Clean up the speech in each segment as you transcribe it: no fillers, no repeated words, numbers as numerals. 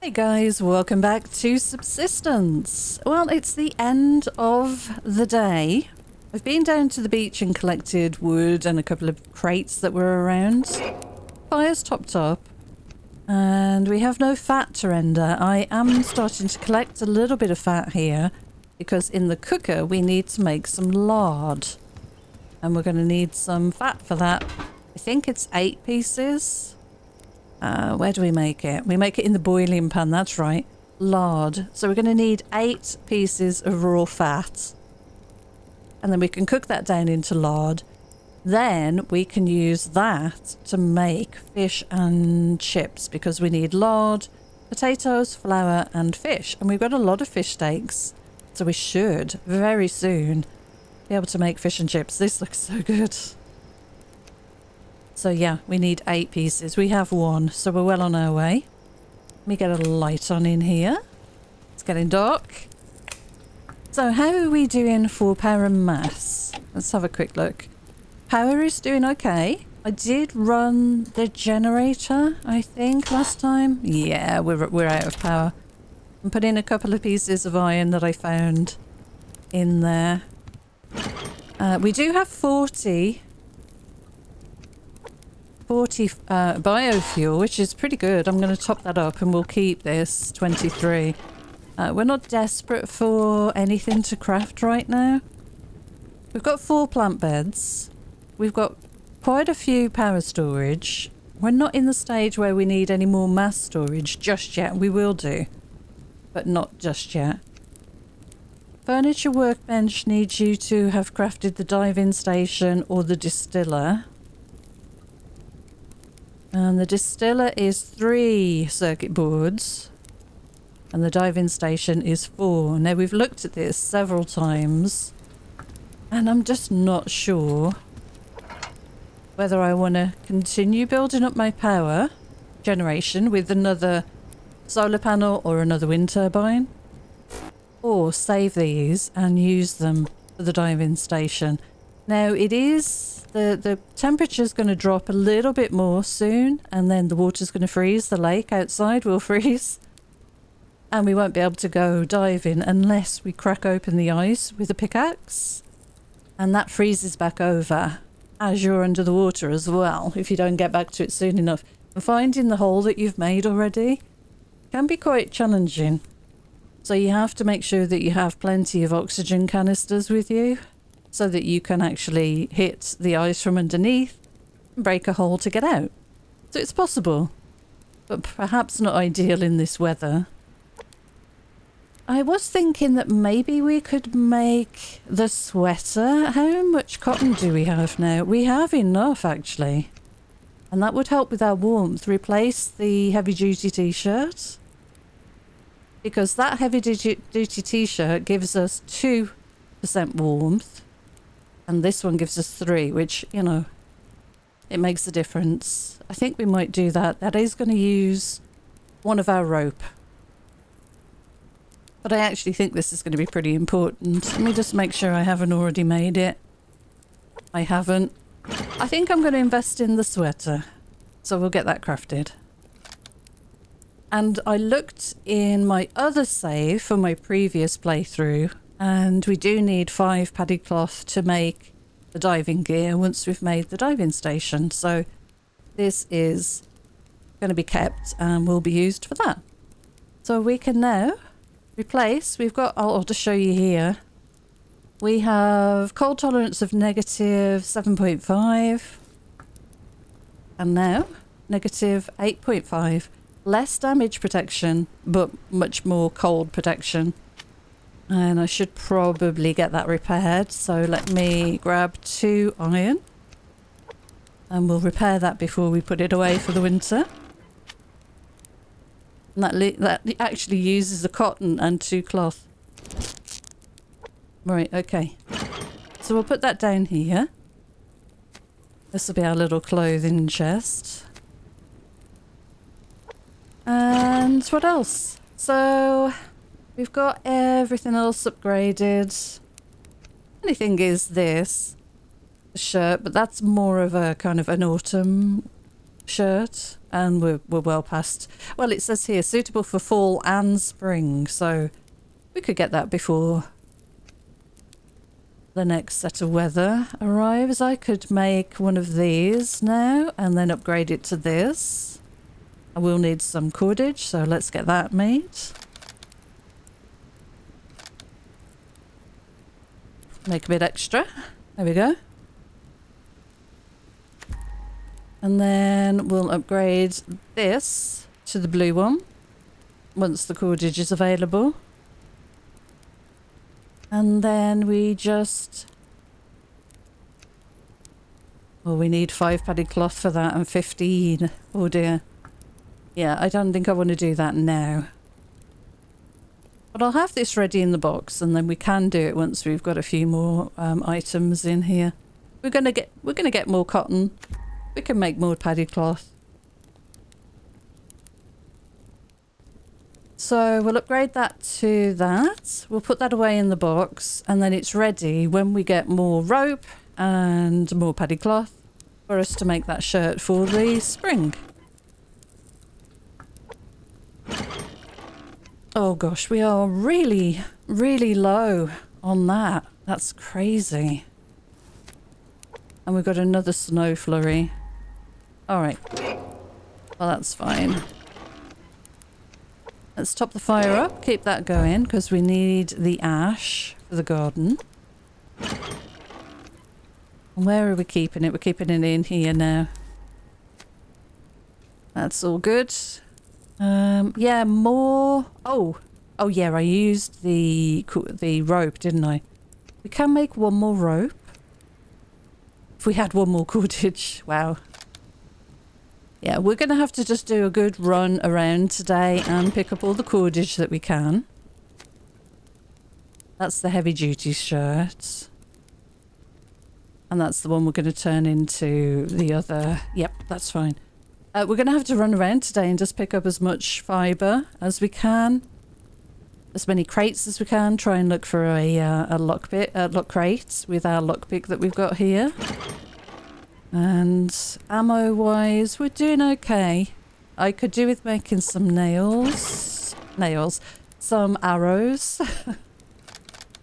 Hey guys, welcome back to Subsistence. Well, it's the end of the day. I've been down to the beach and collected wood and a couple of crates that were around. Fire's topped up and we have no fat to render. I am starting to collect a little bit of fat here because in the cooker we need to make some lard. And we're going to need some fat for that. I think it's 8 pieces. Where do we make it? We make it in the boiling pan, that's right. Lard. So we're going to need 8 pieces of raw fat. And then we can cook that down into lard. Then we can use that to make fish and chips because we need lard, potatoes, flour and fish. And we've got a lot of fish steaks. So we should very soon be able to make fish and chips. This looks so good. So yeah, we need 8 pieces. We have 1, so we're well on our way. Let me get a light on in here. It's getting dark. So how are we doing for power and mass? Let's have a quick look. Power is doing okay. I did run the generator, I think, last time. Yeah, we're out of power. I'm putting a couple of pieces of iron that I found in there. We do have 40 biofuel, which is pretty good. I'm going to top that up and we'll keep this 23. We're not desperate for anything to craft right now. We've got 4 plant beds. We've got quite a few power storage. We're not in the stage where we need any more mass storage just yet. We will do, but not just yet. Furniture workbench needs you to have crafted the dive-in station or the distiller. And the distiller is 3 circuit boards. And the dive-in station is 4. Now we've looked at this several times. And I'm just not sure whether I want to continue building up my power generation with another solar panel or another wind turbine. Or save these and use them for the dive-in station. Now it is... The temperature's going to drop a little bit more soon, and then the water's going to freeze. The lake outside will freeze. And we won't be able to go diving unless we crack open the ice with a pickaxe. And that freezes back over as you're under the water as well, if you don't get back to it soon enough. And finding the hole that you've made already can be quite challenging. So you have to make sure that you have plenty of oxygen canisters with you, so that you can actually hit the ice from underneath and break a hole to get out. So it's possible, but perhaps not ideal in this weather. I was thinking that maybe we could make the sweater. How much cotton do we have now? We have enough, actually. And that would help with our warmth. Replace the heavy-duty t-shirt. Because that heavy-duty t-shirt gives us 2% warmth. And this one gives us 3, which, you know, it makes a difference. I think we might do that. That is going to use one of our rope. But I actually think this is going to be pretty important. Let me just make sure I haven't already made it. I haven't. I think I'm going to invest in the sweater. So we'll get that crafted. And I looked in my other save for my previous playthrough. And we do need 5 paddy cloth to make the diving gear once we've made the diving station. So this is going to be kept and will be used for that. So we can now replace, we've got, I'll just show you here. We have cold tolerance of negative 7.5. And now negative 8.5. Less damage protection, but much more cold protection. And I should probably get that repaired. So let me grab 2 iron. And we'll repair that before we put it away for the winter. And that actually uses a cotton and 2 cloth. Right, okay. So we'll put that down here. This will be our little clothing chest. And what else? So... we've got everything else upgraded. Only thing is this, the shirt, but that's more of a kind of an autumn shirt, and we're well past. Well, it says here suitable for fall and spring, so we could get that before the next set of weather arrives. I could make one of these now and then upgrade it to this. I will need some cordage, so let's get that made. Make a bit extra. There we go. And then we'll upgrade this to the blue one once the cordage is available. And then we just... well, we need 5 padded cloth for that and 15. Oh dear. Yeah, I don't think I want to do that now. But I'll have this ready in the box, and then we can do it once we've got a few more items in here. We're gonna get more cotton. We can make more padded cloth. So we'll upgrade that to that. We'll put that away in the box, and then it's ready when we get more rope and more padded cloth for us to make that shirt for the spring. Oh gosh, we are really, really low on that. That's crazy. And we've got another snow flurry. Alright. Well, that's fine. Let's top the fire up, keep that going, because we need the ash for the garden. And where are we keeping it? We're keeping it in here now. That's all good. Yeah, more... Oh yeah, I used the rope, didn't I? We can make one more rope. If we had one more cordage. Wow. Yeah, we're going to have to just do a good run around today and pick up all the cordage that we can. That's the heavy duty shirt. And that's the one we're going to turn into the other... Yep, that's fine. We're going to have to run around today and just pick up as much fibre as we can. As many crates as we can. Try and look for a lock crate with our lockpick that we've got here. And ammo-wise, we're doing okay. I could do with making some nails. Some arrows.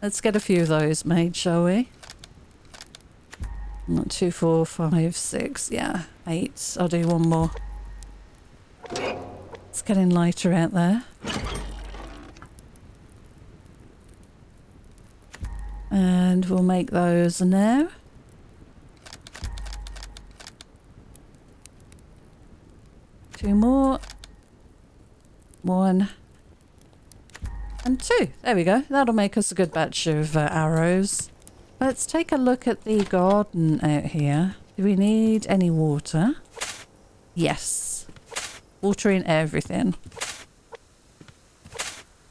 Let's get a few of those made, shall we? 1, 2, 4, 5, 6. Yeah, 8. I'll do one more. It's getting lighter out there. And we'll make those now. Two more. 1 and 2. There we go. That'll make us a good batch of arrows. Let's take a look at the garden out here. Do we need any water? Yes. Watering everything.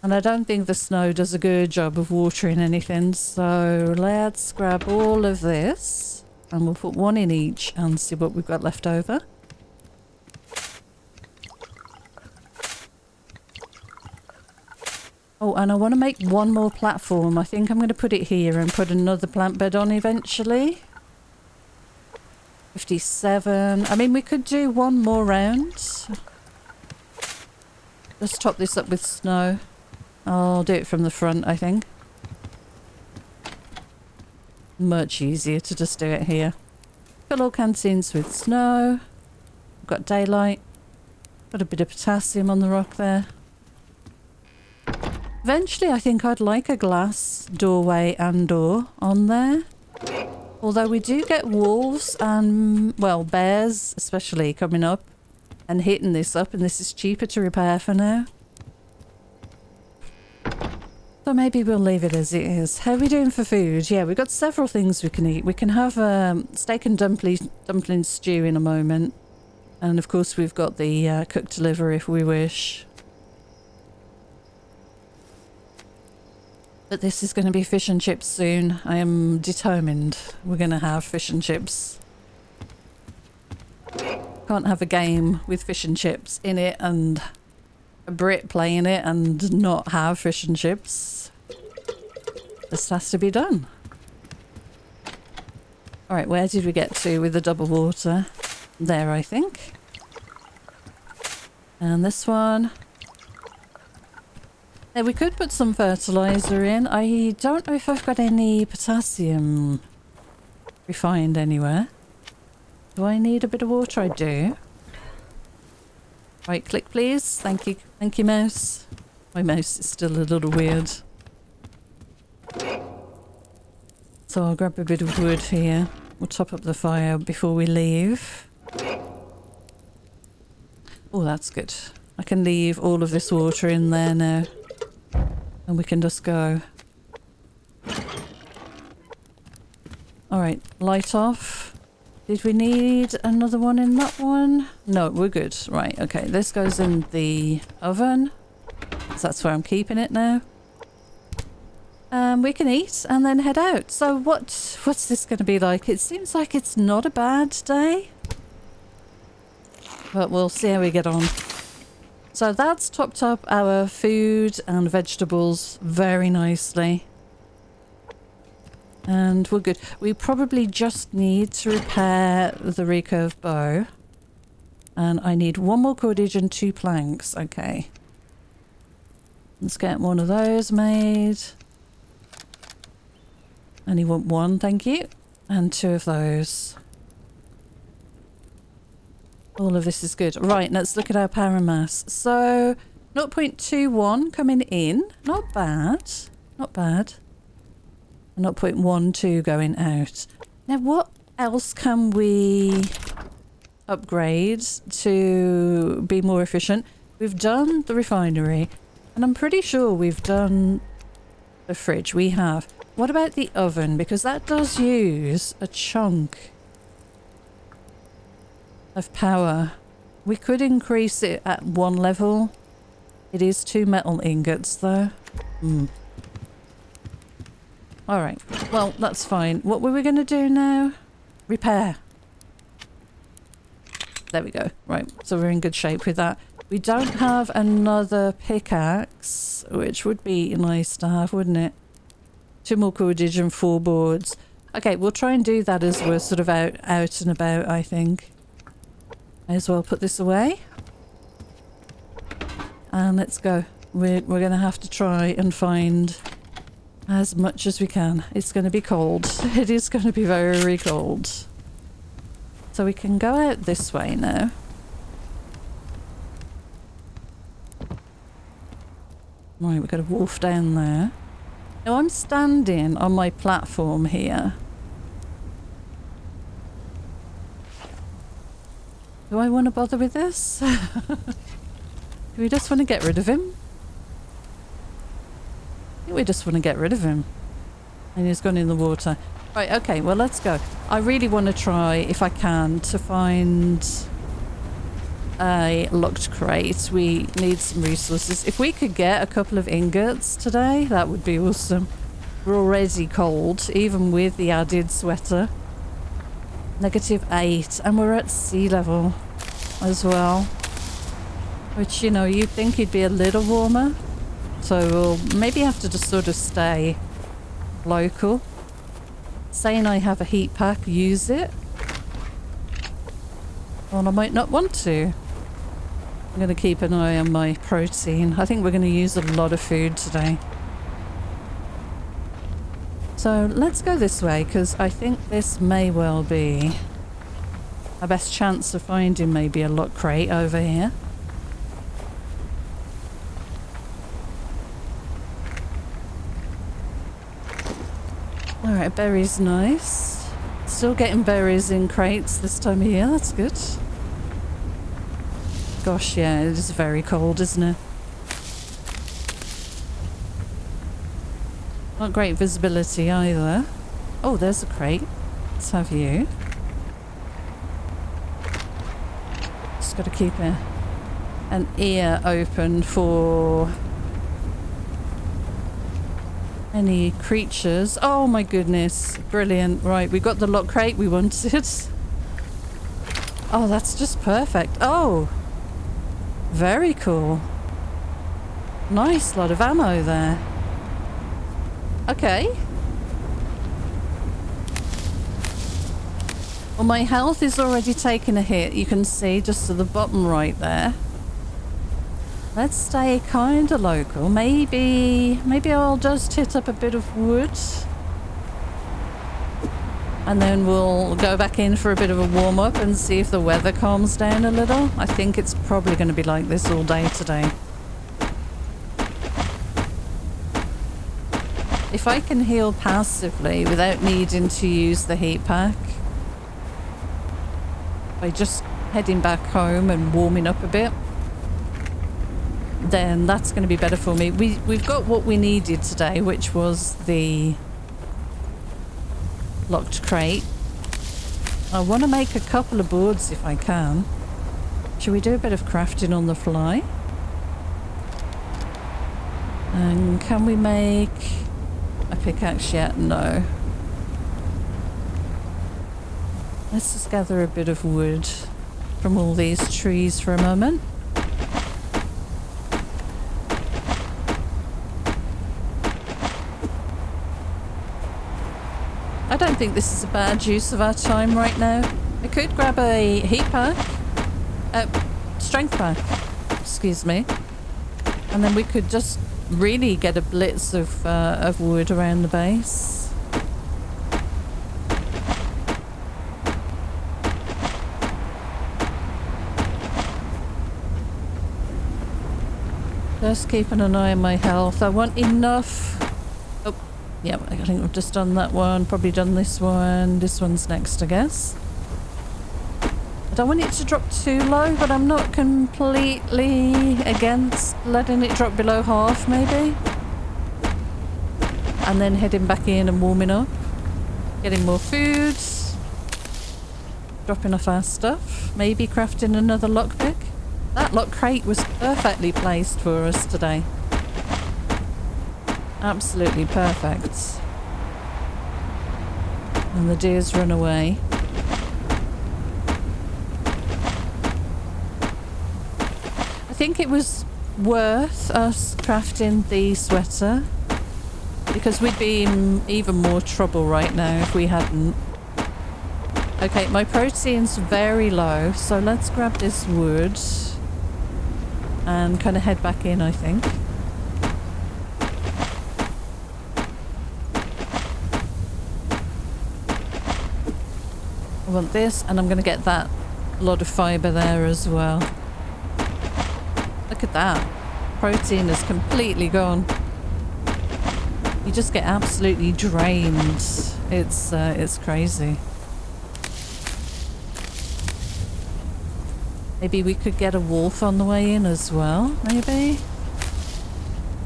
And I don't think the snow does a good job of watering anything, so let's grab all of this and we'll put one in each and see what we've got left over. Oh, and I want to make one more platform. I think I'm going to put it here and put another plant bed on eventually. 57. I mean, we could do one more round. Let's top this up with snow. I'll do it from the front, I think. Much easier to just do it here. Fill all canteens with snow. We've got daylight. Got a bit of potassium on the rock there. Eventually, I think I'd like a glass doorway and door on there. Although we do get wolves and, well, bears especially coming up and hitting this up, and this is cheaper to repair for now. So maybe we'll leave it as it is. How are we doing for food? Yeah, we've got several things we can eat. We can have steak and dumpling stew in a moment. And of course we've got the cooked liver if we wish. But this is going to be fish and chips soon. I am determined we're going to have fish and chips. Can't have a game with fish and chips in it and a Brit playing it and not have fish and chips. This has to be done. Alright, where did we get to with the double water? There, I think. And this one. Now we could put some fertilizer in. I don't know if I've got any potassium refined anywhere. Do I need a bit of water? I do. Right click please. Thank you. Thank you, mouse. My mouse is still a little weird. So I'll grab a bit of wood here. We'll top up the fire before we leave. Oh, that's good. I can leave all of this water in there now. And we can just go. Alright, light off. Did we need another one in that one? No, we're good. Right, okay. This goes in the oven. So that's where I'm keeping it now. We can eat and then head out. So what's this going to be like? It seems like it's not a bad day. But we'll see how we get on. So that's topped up our food and vegetables very nicely. And we're good. We probably just need to repair the recurve bow. And I need 1 more cordage and 2 planks. Okay. Let's get one of those made. Only want 1, thank you. And 2 of those. All of this is good. Right, let's look at our power mass. So, 0.21 coming in. Not bad. Not bad. 0.12 going out. Now, what else can we upgrade to be more efficient? We've done the refinery. And I'm pretty sure we've done the fridge. We have. What about the oven? Because that does use a chunk of power. We could increase it at 1 level. It is 2 metal ingots though. Alright, well that's fine. What were we going to do now? Repair. There we go. Right, so we're in good shape with that. We don't have another pickaxe, which would be nice to have, wouldn't it? 2 more cordage and 4 boards. Okay, we'll try and do that as we're sort of out and about, I think. May as well put this away. And let's go. We're going to have to try and find as much as we can. It's going to be cold. It is going to be very cold. So we can go out this way now. Right, we've got a wolf down there. Now I'm standing on my platform here. Do I want to bother with this? Do we just want to get rid of him? I think we just want to get rid of him. And he's gone in the water. Right, okay, well let's go. I really want to try, if I can, to find a locked crate. We need some resources. If we could get a couple of ingots today, that would be awesome. We're already cold, even with the added sweater. -8, and we're at sea level as well. Which, you know, you'd think it'd be a little warmer. So we'll maybe have to just sort of stay local. Saying I have a heat pack, use it. Well, I might not want to. I'm going to keep an eye on my protein. I think we're going to use a lot of food today. So let's go this way, because I think this may well be our best chance of finding maybe a lock crate over here. Alright, berries nice. Still getting berries in crates this time of year, that's good. Gosh, yeah, it is very cold, isn't it? Not great visibility either. Oh, there's a crate. Let's have you. Just got to keep an ear open for any creatures. Oh my goodness. Brilliant. Right, we got the lock crate we wanted. Oh, that's just perfect. Oh, very cool. Nice lot of ammo there. Okay. Well, my health is already taking a hit. You can see just to the bottom right there. Let's stay kind of local. Maybe I'll just hit up a bit of wood. And then we'll go back in for a bit of a warm-up and see if the weather calms down a little. I think it's probably going to be like this all day today. If I can heal passively without needing to use the heat pack, by just heading back home and warming up a bit, then that's going to be better for me. We've got what we needed today, which was the locked crate. I want to make a couple of boards if I can. Should we do a bit of crafting on the fly? And can we make a pickaxe yet? No. Let's just gather a bit of wood from all these trees for a moment. I don't think this is a bad use of our time right now. I could grab a heat pack, strength pack, excuse me, and then we could just really get a blitz of wood around the base. Just keeping an eye on my health. I want enough. Yeah, I think we've just done that one, probably done this one. This one's next, I guess. I don't want it to drop too low, but I'm not completely against letting it drop below half, maybe. And then heading back in and warming up. Getting more food. Dropping off our stuff. Maybe crafting another lockpick. That lock crate was perfectly placed for us today. Absolutely perfect. And the deers run away. I think it was worth us crafting the sweater, because we'd be in even more trouble right now if we hadn't. Okay, my protein's very low, so let's grab this wood and kind of head back in, I think. I want this, and I'm going to get that lot of fibre there as well. Look at that. Protein is completely gone. You just get absolutely drained. It's crazy. Maybe we could get a wolf on the way in as well, maybe?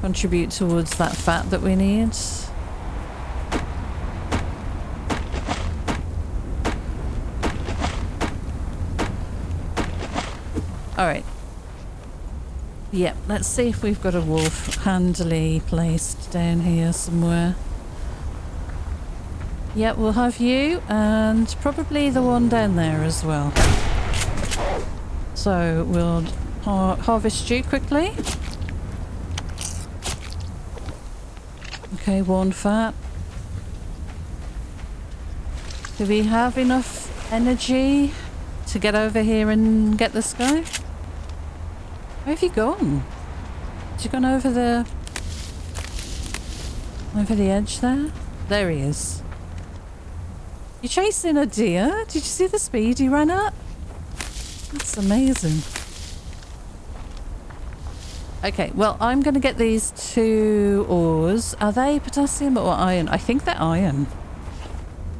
Contribute towards that fat that we need. Alright. Yep, let's see if we've got a wolf handily placed down here somewhere. Yep, we'll have you, and probably the one down there as well. So we'll harvest you quickly. Okay, one fat. Do we have enough energy to get over here and get this guy? Where have you gone? Has he gone over the edge there? There he is. You're chasing a deer? Did you see the speed he ran at? That's amazing. Okay, well, I'm going to get these 2 ores. Are they potassium or iron? I think they're iron.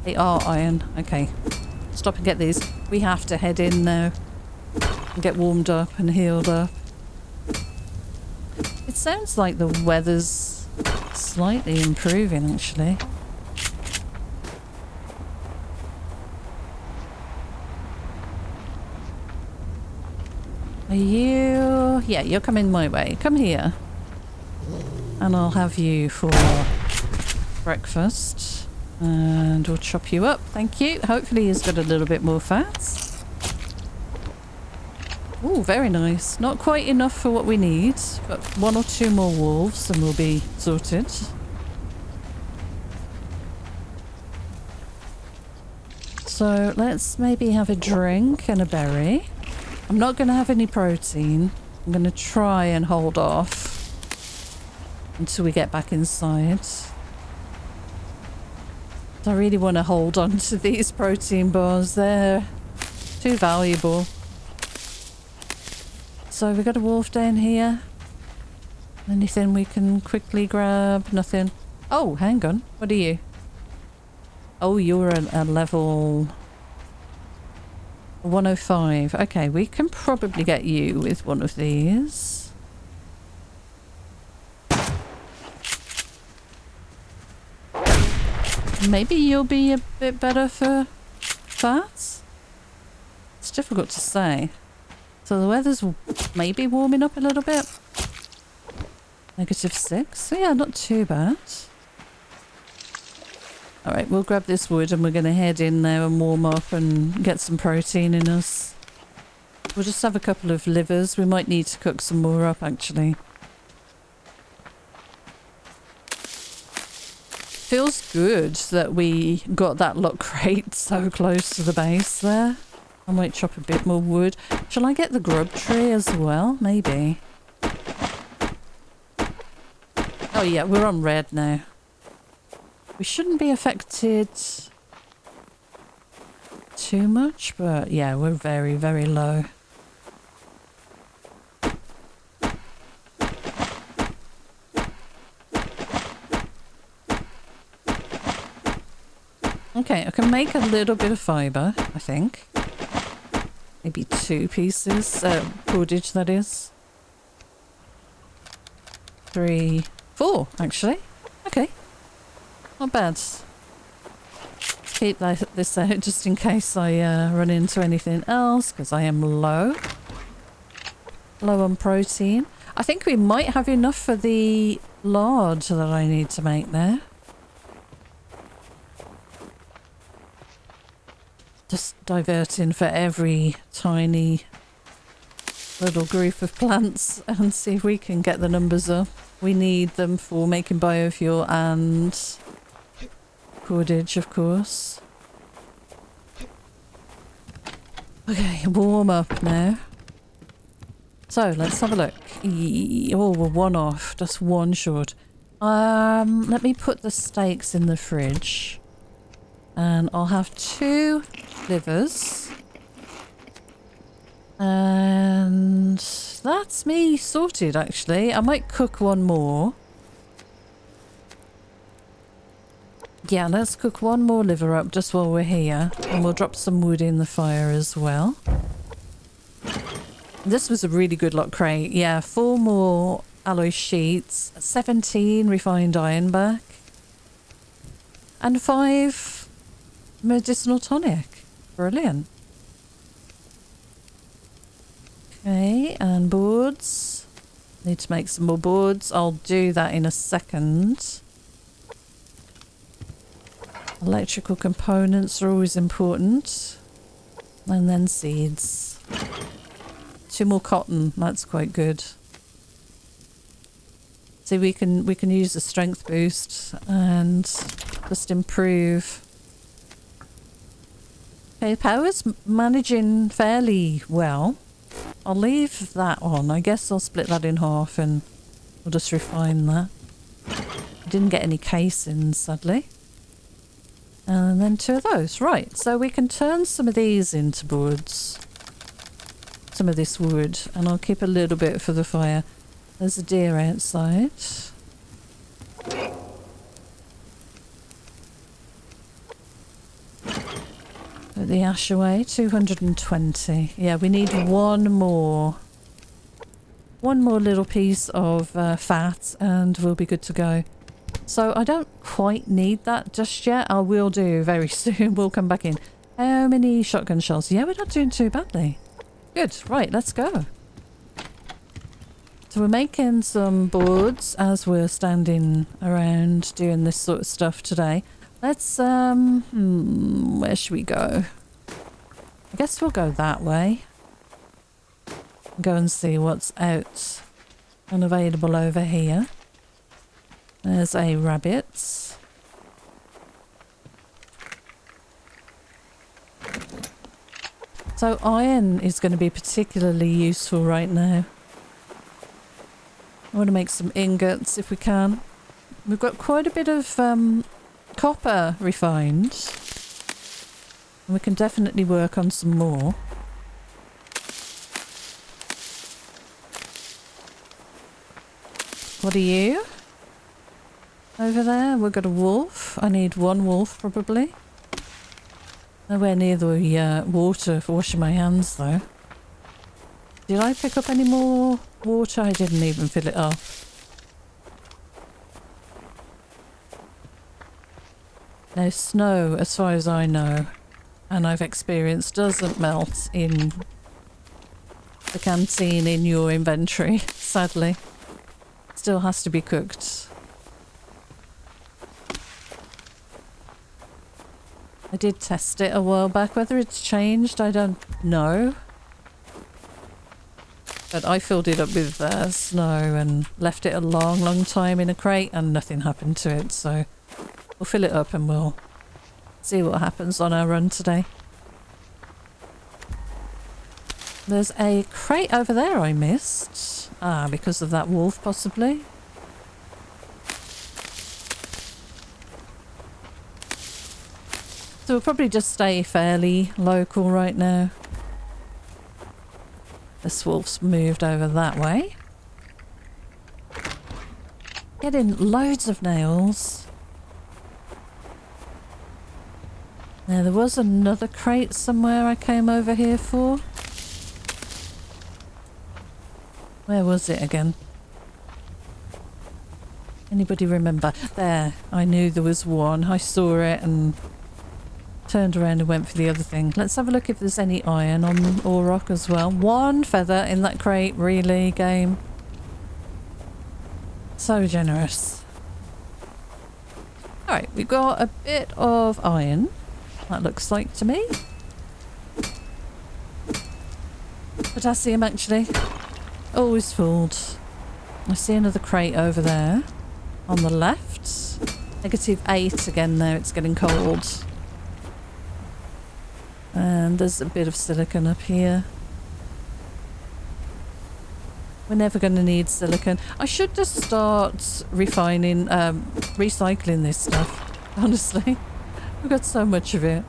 They are iron. Okay. Stop and get these. We have to head in now and get warmed up and healed up. It sounds like the weather's slightly improving, actually. Are you... Yeah, you're coming my way. Come here. And I'll have you for breakfast. And we'll chop you up. Thank you. Hopefully he's got a little bit more fat. Oh, very nice. Not quite enough for what we need, but 1 or 2 more wolves and we'll be sorted. So let's maybe have a drink and a berry. I'm not going to have any protein. I'm going to try and hold off until we get back inside. I really want to hold on to these protein bars. They're too valuable. So we've got a wolf down here. Anything we can quickly grab? Nothing. Oh, hang on. What are you? Oh, you're a level 105. Okay, we can probably get you with one of these. Maybe you'll be a bit better for fats? It's difficult to say. So the weather's maybe warming up a little bit. -6. So yeah, not too bad. Alright, we'll grab this wood and we're going to head in there and warm up and get some protein in us. We'll just have a couple of livers. We might need to cook some more up, actually. Feels good that we got that lock crate so close to the base there. I might chop a bit more wood. Shall I get the grub tree as well? Maybe. Oh yeah, we're on red now. We shouldn't be affected too much, but yeah, we're very, very low. Okay, I can make a little bit of fibre, I think. Maybe 2 pieces, cordage that is. 3, 4 actually. Okay. Not bad. Keep this out just in case I run into anything else, because I am low. Low on protein. I think we might have enough for the lard that I need to make there. Just diverting for every tiny little group of plants and see if we can get the numbers up. We need them for making biofuel and cordage, of course. Okay, warm up now. So let's have a look. Oh, we're 1 off, just 1 short. Let me put the steaks in the fridge, and I'll have 2 livers, and that's me sorted. Actually, I might cook 1 more. Yeah, let's cook 1 more liver up just while we're here, and we'll drop some wood in the fire as well. This was a really good lock crate. Yeah, 4 more alloy sheets, 17 refined ironback, and 5 medicinal tonic. Brilliant. Okay, and boards. Need to make some more boards. I'll do that in a second. Electrical components are always important. And then seeds. 2 more cotton. That's quite good. See, we can use the strength boost and just improve. Okay, power's managing fairly well. I'll leave that on. I guess I'll split that in half and we'll just refine that. I didn't get any casings, sadly. And then 2 of those. Right, so we can turn some of these into boards. Some of this wood, and I'll keep a little bit for the fire. There's a deer outside. Put the ash away. 220. Yeah, we need 1 more. 1 more little piece of fat and we'll be good to go. So I don't quite need that just yet. I will do very soon. We'll come back in. How many shotgun shells? Yeah, we're not doing too badly. Good. Right, let's go. So we're making some boards as we're standing around doing this sort of stuff today. Let's, where should we go? I guess we'll go that way. Go and see what's out and available over here. There's a rabbit. So iron is going to be particularly useful right now. I want to make some ingots if we can. We've got quite a bit of copper refined. And we can definitely work on some more. What are you? Over there, we've got a wolf. I need one wolf probably. Nowhere near the water for washing my hands though. Did I pick up any more water? I didn't even fill it up. Now snow, as far as I know, and I've experienced, doesn't melt in the canteen in your inventory, sadly. Still has to be cooked. I did test it a while back. Whether it's changed, I don't know. But I filled it up with snow and left it a long, long time in a crate and nothing happened to it. So we'll fill it up and we'll see what happens on our run today. There's a crate over there I missed. Ah, because of that wolf possibly. So we'll probably just stay fairly local right now. This wolf's moved over that way. Getting loads of nails. Now there was another crate somewhere I came over here for. Where was it again? Anybody remember? There, I knew there was one. I saw it and turned around and went for the other thing. Let's have a look if there's any iron on or rock as well. One feather in that crate, really, game. So generous. Alright, we've got a bit of iron. That looks like to me. Potassium, actually. Always fooled. I see another crate over there. On the left. -8 again there, it's getting cold. And there's a bit of silicon up here. We're never going to need silicon. I should just start refining, recycling this stuff, honestly. We've got so much of it.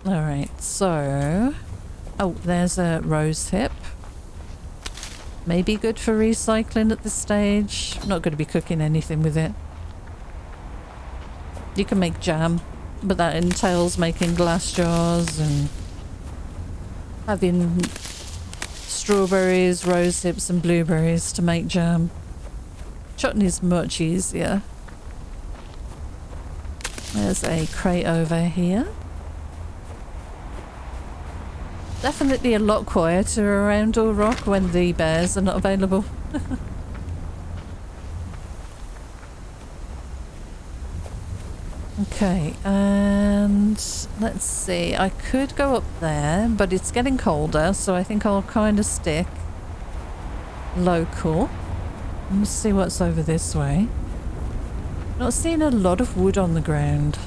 Alright, so... Oh, there's a rose hip. Maybe good for recycling at this stage. I'm not going to be cooking anything with it. You can make jam, but that entails making glass jars and having strawberries, rose hips and blueberries to make jam. Chutney is much easier. There's a crate over here. Definitely a lot quieter around Rock when the bears are not available. Okay, and let's see. I could go up there, but it's getting colder, so I think I'll kind of stick local. Let's see what's over this way. Not seeing a lot of wood on the ground.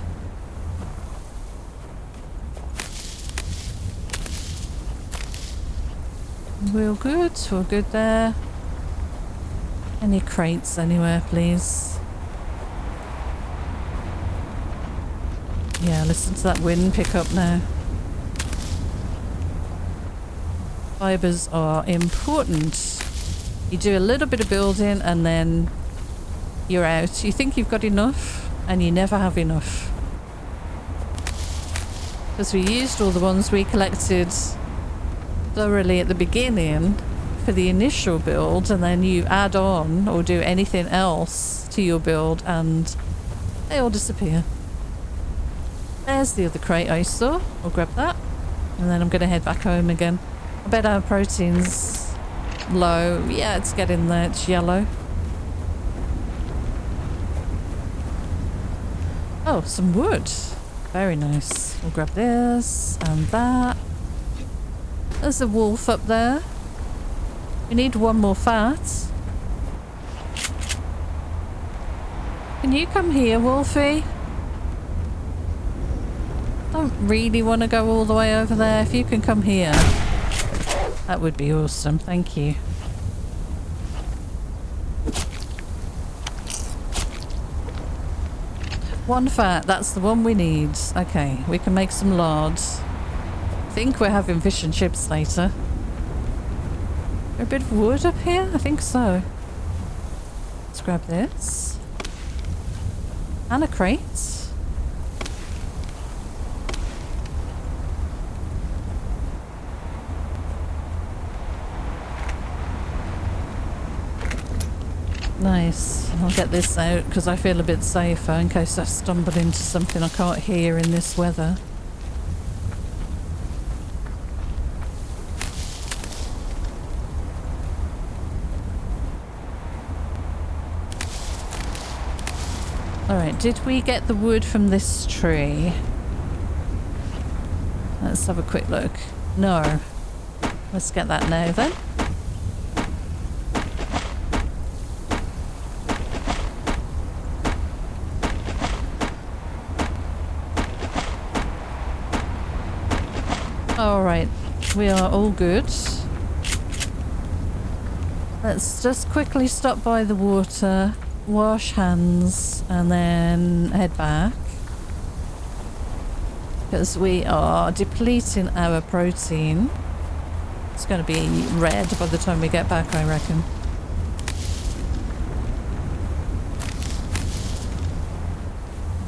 We're good there. Any crates anywhere, please? Yeah, listen to that wind pick up now. Fibers are important. You do a little bit of building and then you're out. You think you've got enough and you never have enough. Because we used all the ones we collected thoroughly at the beginning for the initial build, and then you add on or do anything else to your build and they all disappear. There's the other crate I saw. I'll grab that. And then I'm going to head back home again. I bet our protein's low. Yeah, it's getting there. It's yellow. Oh, some wood. Very nice. We'll grab this and that. There's a wolf up there. We need one more fat. Can you come here, Wolfie? don't really want to go all the way over there. If you can come here, that would be awesome. Thank you. One fat, that's the one we need. Okay, we can make some lard. I think we're having fish and chips later. Is there a bit of wood up here? I think so. Let's grab this. And a crate. Nice. I'll get this out because I feel a bit safer in case I stumble into something I can't hear in this weather. Alright, did we get the wood from this tree? Let's have a quick look. No. Let's get that now then. Alright, we are all good. Let's just quickly stop by the water, wash hands, and then head back. Because we are depleting our protein. It's going to be red by the time we get back, I reckon.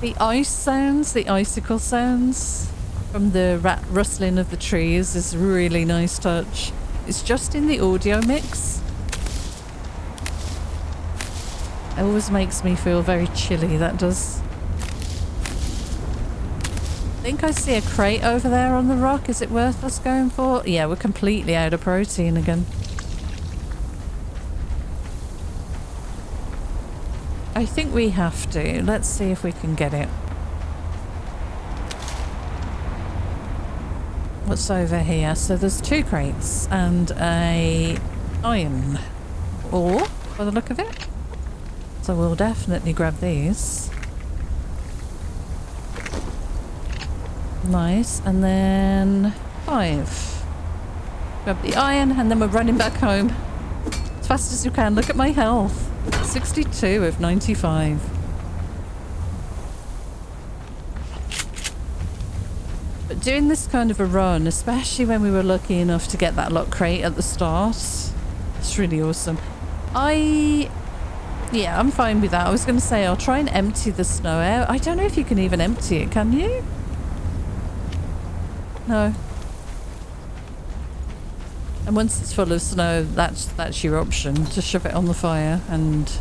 The ice sounds, the icicle sounds from the rustling of the trees is a really nice touch. It's just in the audio mix. It always makes me feel very chilly, that does. I think I see a crate over there on the rock. Is it worth us going for? Yeah, we're completely out of protein again. I think we have to. Let's see if we can get it. What's over here? So there's 2 crates and a iron ore by the look of it. So we'll definitely grab these. Nice. And then 5. Grab the iron and then we're running back home. As fast as you can. Look at my health. 62 of 95. But doing this kind of a run, especially when we were lucky enough to get that lock crate at the start, it's really awesome. Yeah, I'm fine with that. I was going to say I'll try and empty the snow out. I don't know if you can even empty it, can you? No. And once it's full of snow, that's your option, to shove it on the fire and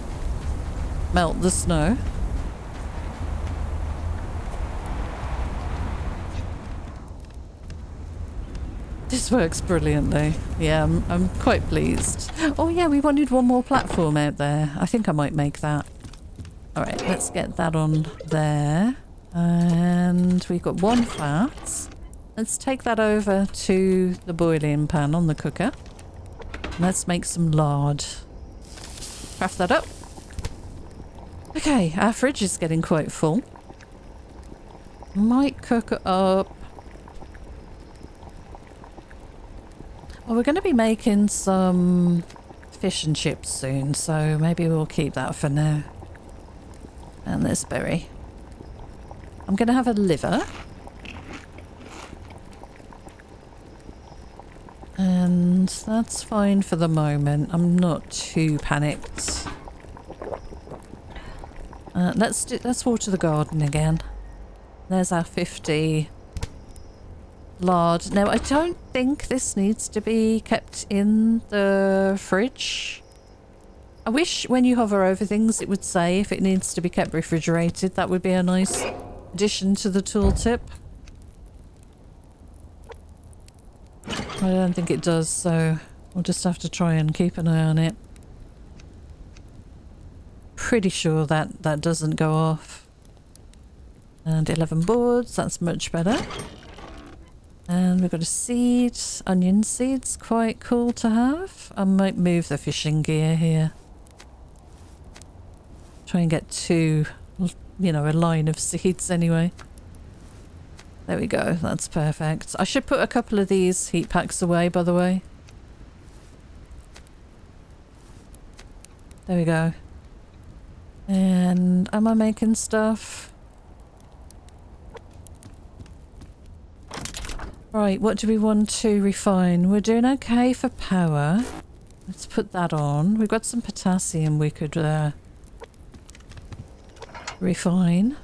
melt the snow. This works brilliantly. Yeah, I'm quite pleased. Oh yeah, we wanted one more platform out there. I think I might make that. Alright, let's get that on there. And we've got 1 fat. Let's take that over to the boiling pan on the cooker. Let's make some lard. Craft that up. Okay, our fridge is getting quite full. Might cook it up. Well, we're going to be making some fish and chips soon, so maybe we'll keep that for now. And this berry. I'm going to have a liver. And that's fine for the moment. I'm not too panicked. Let's water the garden again. There's our 50 lard. Now, I don't think this needs to be kept in the fridge. I wish when you hover over things it would say if it needs to be kept refrigerated. That would be a nice addition to the tooltip. I don't think it does, so we'll just have to try and keep an eye on it. Pretty sure that doesn't go off. And 11 boards, that's much better. And we've got a seed, onion seeds, quite cool to have. I might move the fishing gear here. Try and get 2, you know, a line of seeds anyway. There we go. That's perfect. I should put a couple of these heat packs away, by the way. There we go. And am I making stuff? Right, what do we want to refine? We're doing okay for power. Let's put that on. We've got some potassium we could refine.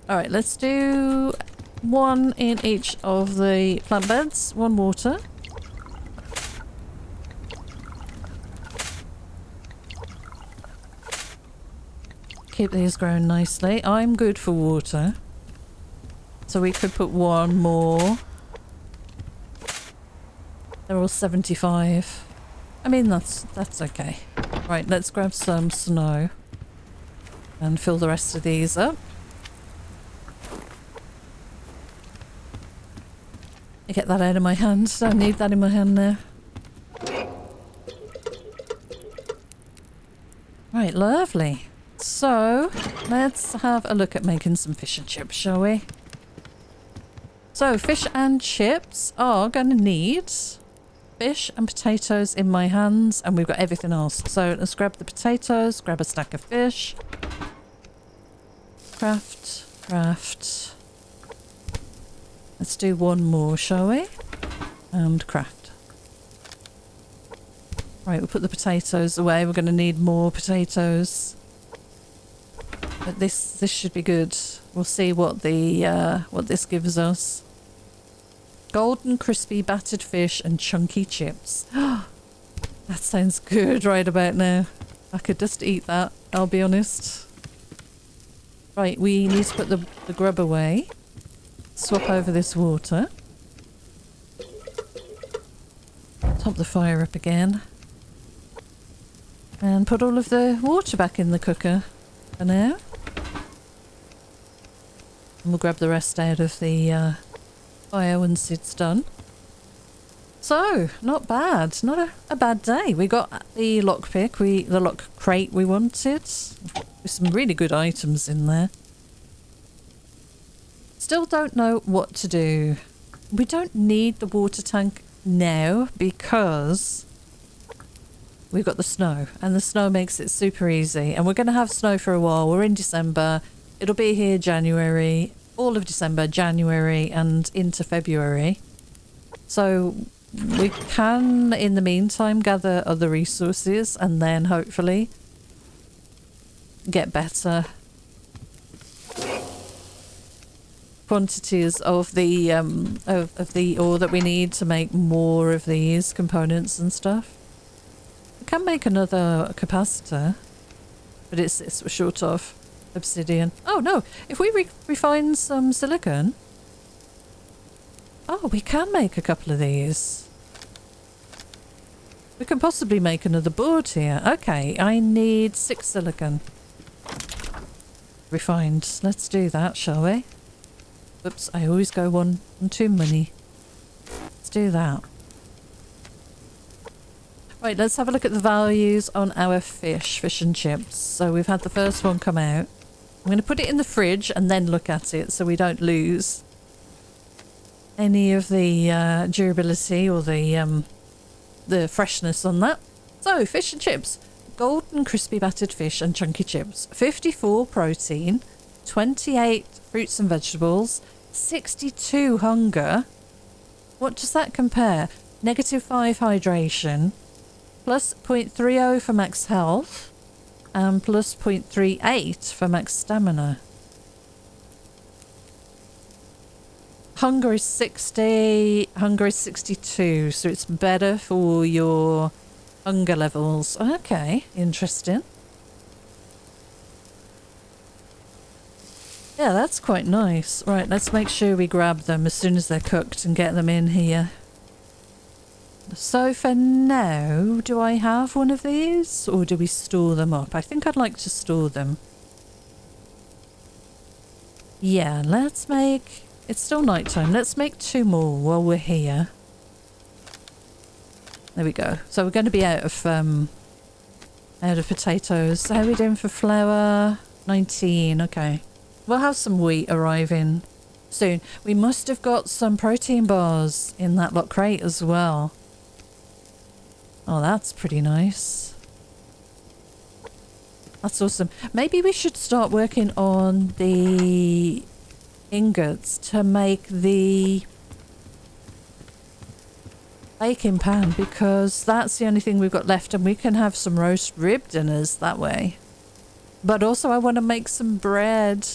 Alright, let's do one in each of the plant beds. One water. Keep these growing nicely. I'm good for water. So we could put one more. They're all 75. I mean, that's okay. Right, let's grab some snow and fill the rest of these up. Get that out of my hand. Don't need that in my hand now. Right, lovely. So, let's have a look at making some fish and chips, shall we? So, fish and chips are going to need fish and potatoes in my hands, and we've got everything else. So, let's grab the potatoes, grab a stack of fish. Craft, craft. Let's do one more, shall we? And craft. Right, we'll put the potatoes away. We're going to need more potatoes. But this should be good. We'll see what this gives us. Golden crispy battered fish and chunky chips. That sounds good right about now. I could just eat that, I'll be honest. Right, we need to put the grub away. Swap over this water. Top the fire up again. And put all of the water back in the cooker for now. And we'll grab the rest out of the fire once it's done. So, not bad. Not a bad day. We got the lockpick, the lock crate we wanted. With some really good items in there. Still don't know what to do. We don't need the water tank now because we've got the snow, and the snow makes it super easy. And we're going to have snow for a while. We're in December. It'll be here January, all of December, January, and into February. So we can, in the meantime, gather other resources and then hopefully get better quantities of the of the ore that we need to make more of these components and stuff. We can make another capacitor, but it's short of obsidian. Oh no, if we refine some silicon, oh, we can make a couple of these. We can possibly make another board here. Okay, I need 6 silicon refined. Let's do that, shall we? Oops, I always go one too many. Let's do that. Right, let's have a look at the values on our fish and chips. So we've had the first one come out. I'm going to put it in the fridge and then look at it so we don't lose any of the durability or the freshness on that. So, fish and chips. Golden crispy battered fish and chunky chips. 54 protein, 28 fruits and vegetables, 62 hunger. What does that compare? -5 hydration, plus 0.30 for max health, and plus 0.38 for max stamina. Hunger is 60, hunger is 62, so it's better for your hunger levels. Okay, interesting. Yeah, that's quite nice. Right, let's make sure we grab them as soon as they're cooked and get them in here. So for now, do I have one of these or do we store them up? I think I'd like to store them. Yeah, let's make... It's still nighttime. Let's make 2 more while we're here. There we go. So we're going to be out of potatoes. So how are we doing for flour? 19. Okay. We'll have some wheat arriving soon. We must have got some protein bars in that lot crate as well. Oh, that's pretty nice. That's awesome. Maybe we should start working on the ingots to make the baking pan, because that's the only thing we've got left, and we can have some roast rib dinners that way. But also I want to make some bread.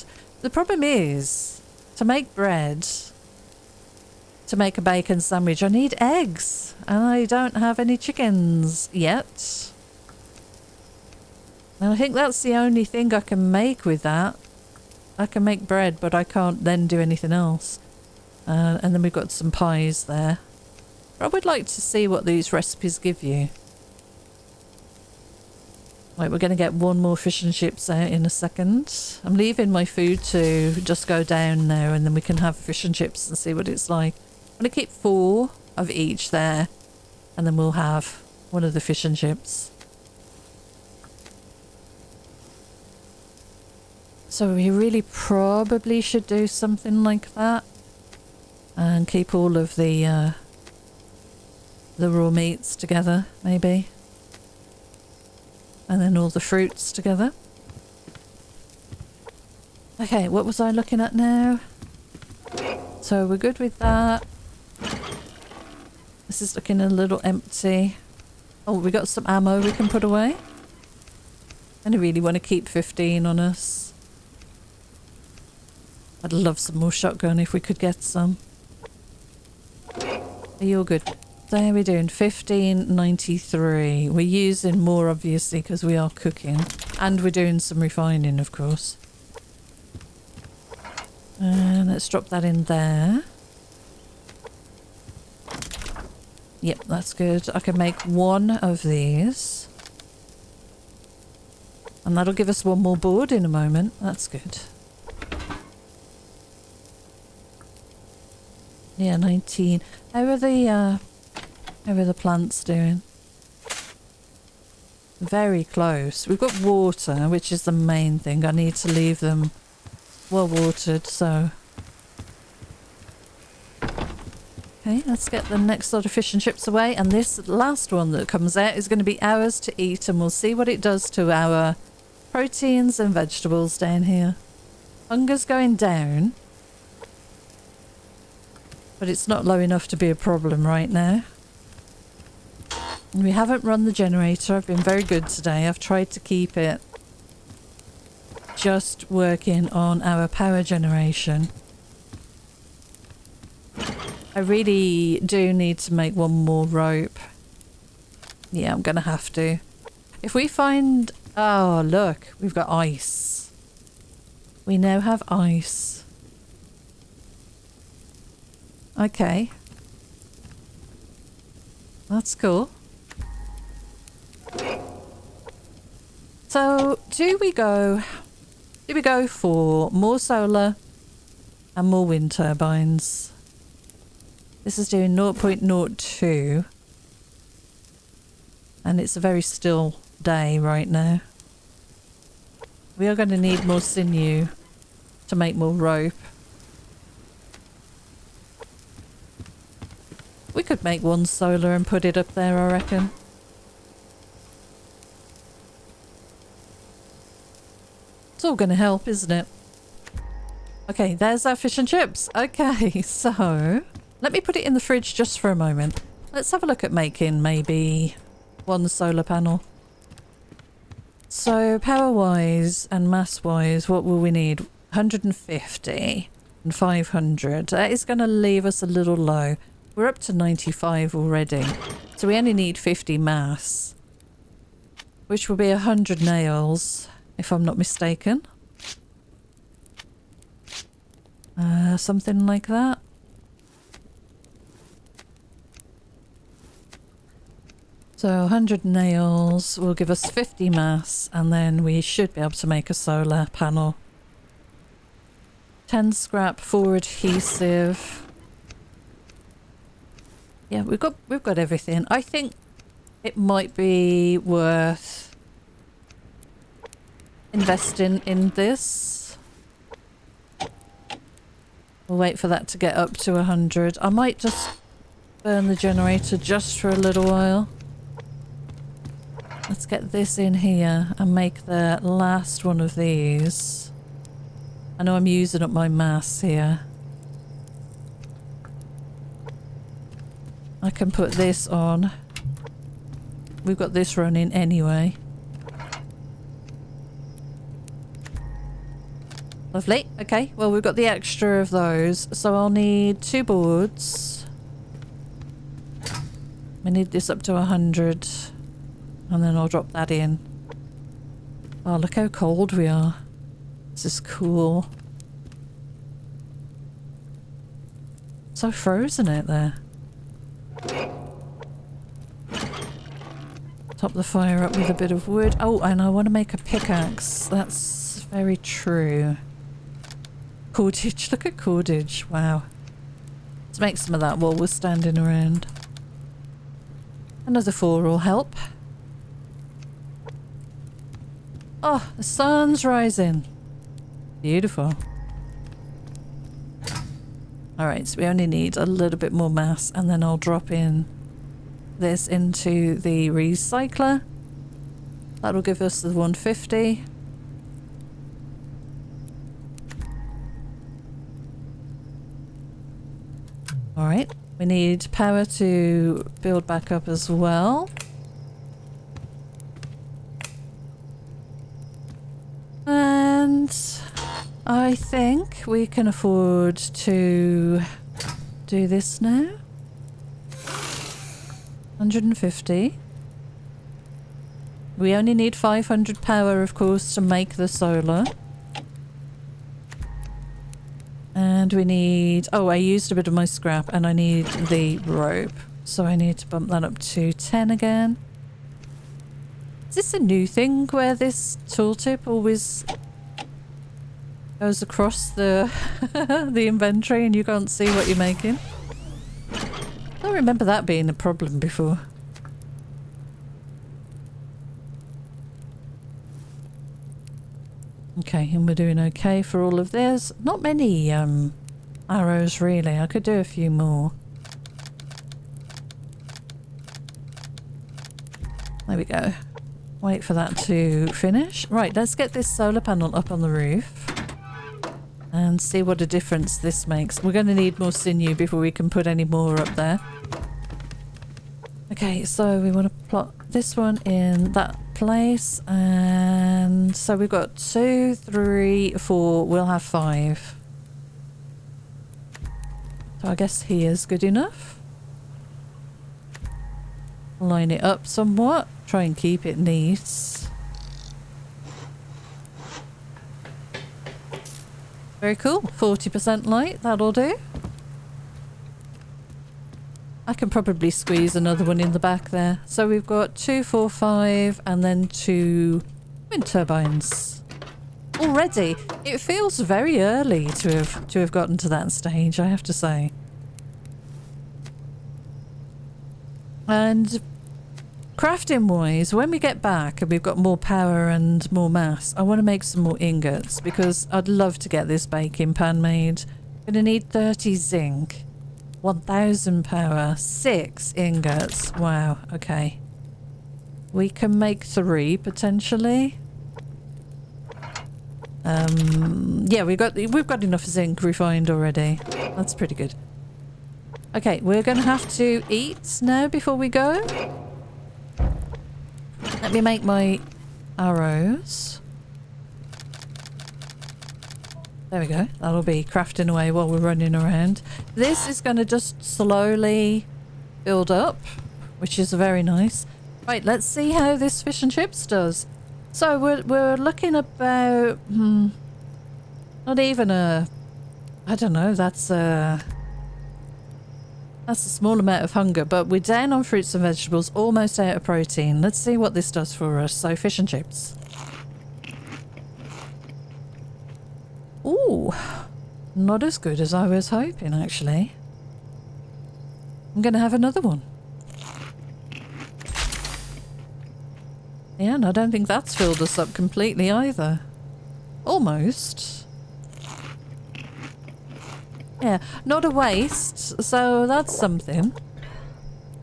The problem is, to make bread, to make a bacon sandwich, I need eggs, and I don't have any chickens yet. And I think that's the only thing I can make with that. I can make bread, but I can't then do anything else. And then we've got some pies there. But I would like to see what these recipes give you. Right, we're going to get one more fish and chips out in a second. I'm leaving my food to just go down now, and then we can have fish and chips and see what it's like. I'm going to keep 4 of each there, and then we'll have one of the fish and chips. So we really probably should do something like that, and keep all of the raw meats together, maybe. And then all the fruits together. Okay, what was I looking at now? So we're good with that. This is looking a little empty. Oh, we got some ammo we can put away. And I really want to keep 15 on us. I'd love some more shotgun if we could get some. Are you all good? So how are we doing? 1593. We're using more, obviously, because we are cooking. And we're doing some refining, of course. And let's drop that in there. Yep, that's good. I can make 1 of these. And that'll give us 1 more board in a moment. That's good. Yeah, 19. How are the plants doing? Very close. We've got water, which is the main thing. I need to leave them well watered, so. Okay, let's get the next lot of fish and chips away. And this last one that comes out is going to be ours to eat, and we'll see what it does to our proteins and vegetables down here. Hunger's going down. But it's not low enough to be a problem right now. And we haven't run the generator. I've been very good today. I've tried to keep it just working on our power generation. I really do need to make 1 more rope. Yeah, I'm gonna have to. If we find... Oh, look. We've got ice. We now have ice. Okay. That's cool. So, do we go for more solar and more wind turbines? This is doing 0.02. And it's a very still day right now. We are going to need more sinew to make more rope. We could make 1 solar and put it up there, I reckon. It's all going to help, isn't it? Okay, there's our fish and chips. Okay, so let me put it in the fridge just for a moment. Let's have a look at making maybe 1 solar panel. So power-wise and mass-wise, what will we need? 150 and 500. That is going to leave us a little low. We're up to 95 already, so we only need 50 mass, which will be 100 nails, if I'm not mistaken. Something like that. So 100 nails will give us 50 mass, and then we should be able to make a solar panel. 10 scrap, 4 adhesive. Yeah, we've got everything. I think it might be worth investing in this. We'll wait for that to get up to 100. I might just burn the generator just for a little while. Let's get this in here and make the last one of these. I know I'm using up my mass here. I can put this on. We've got this running anyway. Lovely. Okay, well we've got the extra of those. So I'll need 2 boards. I need this up to 100. And then I'll drop that in. Oh, look how cold we are. This is cool. So frozen out there. Top the fire up with a bit of wood. Oh, and I want to make a pickaxe. That's very true. Cordage. Look at cordage. Wow. Let's make some of that while we're standing around. Another 4 will help. Oh, the sun's rising. Beautiful. Alright, so we only need a little bit more mass and then I'll drop in this into the recycler. That'll give us the 150. Alright, we need power to build back up as well. And I think we can afford to do this now. 150. We only need 500 power, of course, to make the solar. And we need... Oh, I used a bit of my scrap and I need the rope. So I need to bump that up to 10 again. Is this a new thing where this tooltip always goes across the the inventory and you can't see what you're making? I don't remember that being a problem before. Okay, and we're doing okay for all of this. Not many arrows really. I could do a few more. There we go. Wait for that to finish. Right, let's get this solar panel up on the roof and see what a difference this makes. We're going to need more sinew before we can put any more up there. Okay, so we want to plot this one in that place, and so we've got 2, 3, 4, we'll have 5. So I guess here's good enough. Line it up somewhat. Try and keep it neat. Very cool. 40% light, that'll do. I can probably squeeze another one in the back there. So we've got 2, 4, 5 and then 2 wind turbines. Already, it feels very early to have gotten to that stage, I have to say. And crafting wise, when we get back and we've got more power and more mass, I want to make some more ingots because I'd love to get this baking pan made. Gonna need 30 zinc, 1000 power, 6 ingots. Wow, okay. We can make 3 potentially. Yeah, we've got enough zinc refined already. That's pretty good. Okay, we're gonna have to eat now before we go. Let me make my arrows. There we go. That'll be crafting away while we're running around. This is going to just slowly build up, which is very nice. Right, let's see how this fish and chips does. So we're looking about not even a, I don't know, that's a small amount of hunger, but we're down on fruits and vegetables, almost out of protein. Let's see what this does for us. So fish and chips. Ooh, not as good as I was hoping, actually. I'm going to have another one. Yeah, and I don't think that's filled us up completely either. Almost. Yeah, not a waste, so that's something.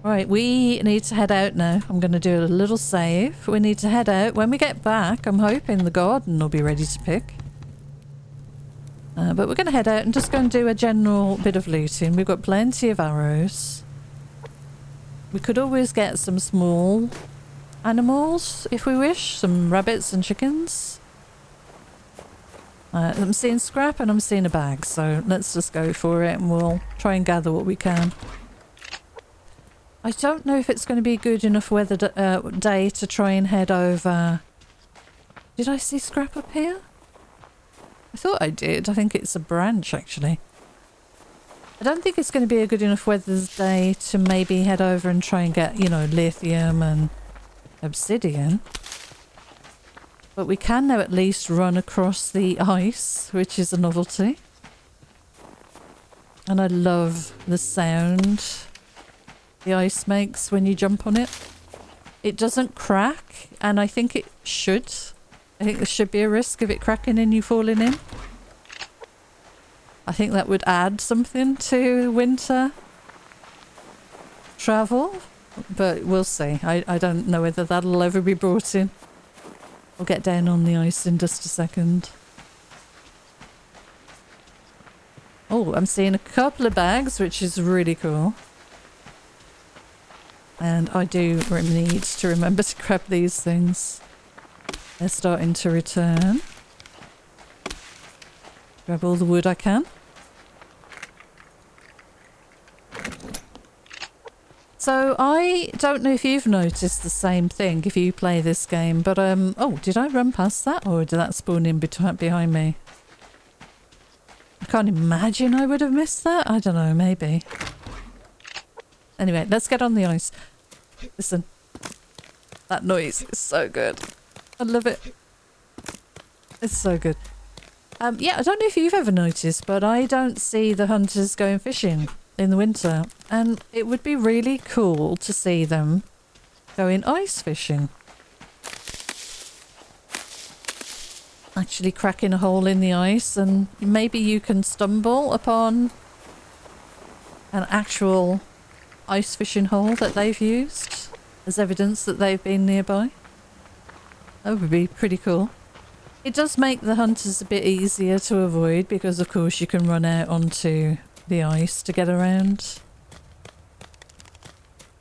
Right, we need to head out now. I'm going to do a little save. We need to head out. When we get back, I'm hoping the garden will be ready to pick. But we're going to head out and just go and do a general bit of looting. We've got plenty of arrows. We could always get some small animals if we wish. Some rabbits and chickens. I'm seeing scrap and I'm seeing a bag. So let's just go for it and we'll try and gather what we can. I don't know if it's going to be good enough weather day to try and head over. Did I see scrap up here? I thought I did. I think it's a branch actually. I don't think it's going to be a good enough weather day to maybe head over and try and get, you know, lithium and obsidian. But we can now at least run across the ice, which is a novelty. And I love the sound the ice makes when you jump on it. It doesn't crack, and I think it should. I think there should be a risk of it cracking and you falling in. I think that would add something to winter travel, but we'll see. I don't know whether that'll ever be brought in. I'll get down on the ice in just a second. Oh, I'm seeing a couple of bags, which is really cool. And I do need to remember to grab these things. They're starting to return. Grab all the wood I can. So I don't know if you've noticed the same thing if you play this game, but oh, did I run past that or did that spawn in behind me? I can't imagine I would have missed that. I don't know, maybe. Anyway, let's get on the ice. Listen. That noise is so good. I love it. It's so good. Yeah, I don't know if you've ever noticed, but I don't see the hunters going fishing in the winter. And it would be really cool to see them going ice fishing. Actually cracking a hole in the ice, and maybe you can stumble upon an actual ice fishing hole that they've used as evidence that they've been nearby. That would be pretty cool. It does make the hunters a bit easier to avoid because of course you can run out onto the ice to get around.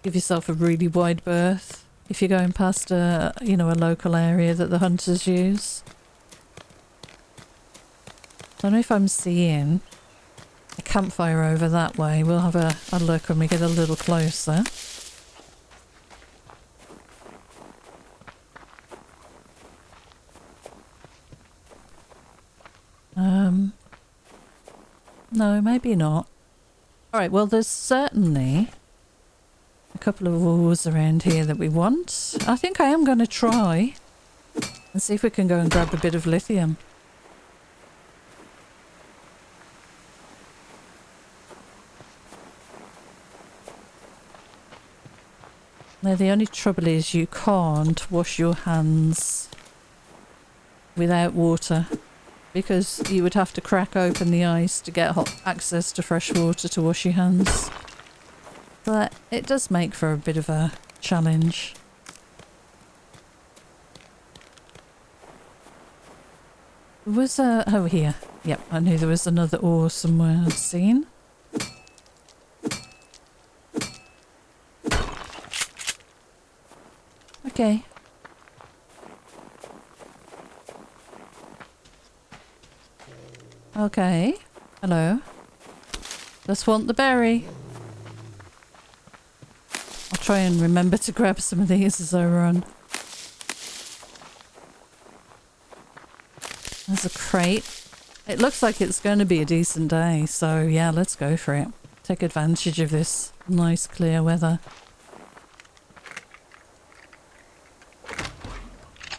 Give yourself a really wide berth if you're going past a, you know, a local area that the hunters use. I don't know if I'm seeing a campfire over that way. We'll have a look when we get a little closer. No, maybe not. Alright, well there's certainly a couple of ores around here that we want. I think I am going to try and see if we can go and grab a bit of lithium. Now the only trouble is you can't wash your hands without water because you would have to crack open the ice to get access to fresh water to wash your hands. But it does make for a bit of a challenge. There was a... oh, here. Yep, I knew there was another ore somewhere I'd seen. Okay. Okay. Hello. Just want the berry. I'll try and remember to grab some of these as I run. There's a crate. It looks like it's going to be a decent day, so yeah, let's go for it. Take advantage of this nice clear weather.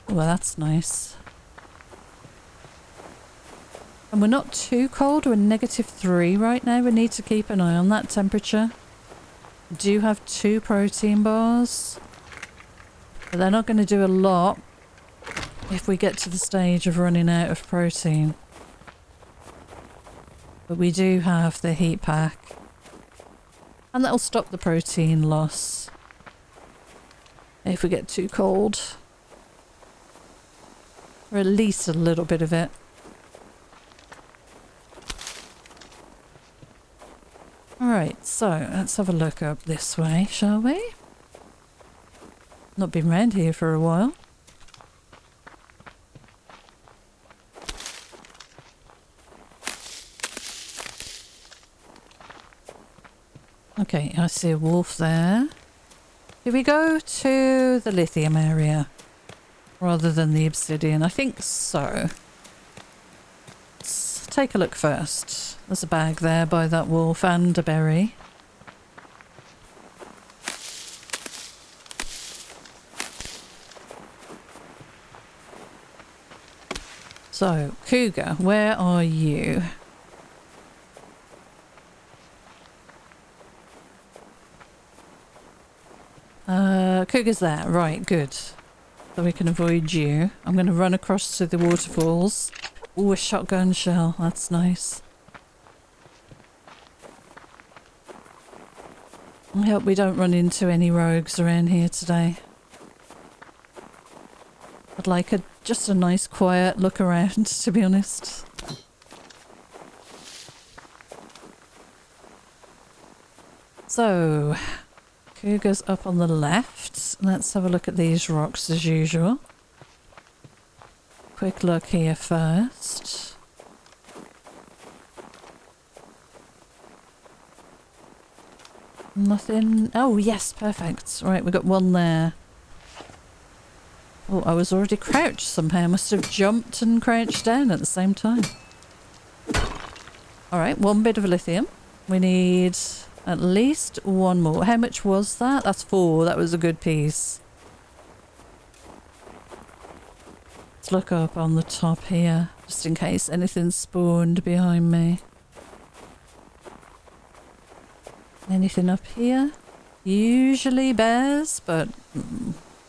Well, that's nice. And we're not too cold. We're -3 right now. We need to keep an eye on that temperature. We do have 2 protein bars. But they're not going to do a lot if we get to the stage of running out of protein. But we do have the heat pack. And that'll stop the protein loss if we get too cold. Or at least a little bit of it. Alright, so let's have a look up this way, shall we? Not been round here for a while. Okay, I see a wolf there. Did we go to the lithium area rather than the obsidian? I think so. Let's take a look first. There's a bag there by that wolf and a berry. So, cougar, where are you? Cougar's there. Right, good. So we can avoid you. I'm going to run across to the waterfalls. Ooh, a shotgun shell. That's nice. I hope we don't run into any rogues around here today. I'd like just a nice quiet look around, to be honest. So, cougar's up on the left. Let's have a look at these rocks as usual. Quick look here first. Nothing. Oh, yes, perfect. Right, we got one there. Oh, I was already crouched somehow. I must have jumped and crouched down at the same time. Alright, one bit of lithium. We need at least one more. How much was that? That's 4. That was a good piece. Let's look up on the top here, just in case anything spawned behind me. Anything up here? Usually bears, but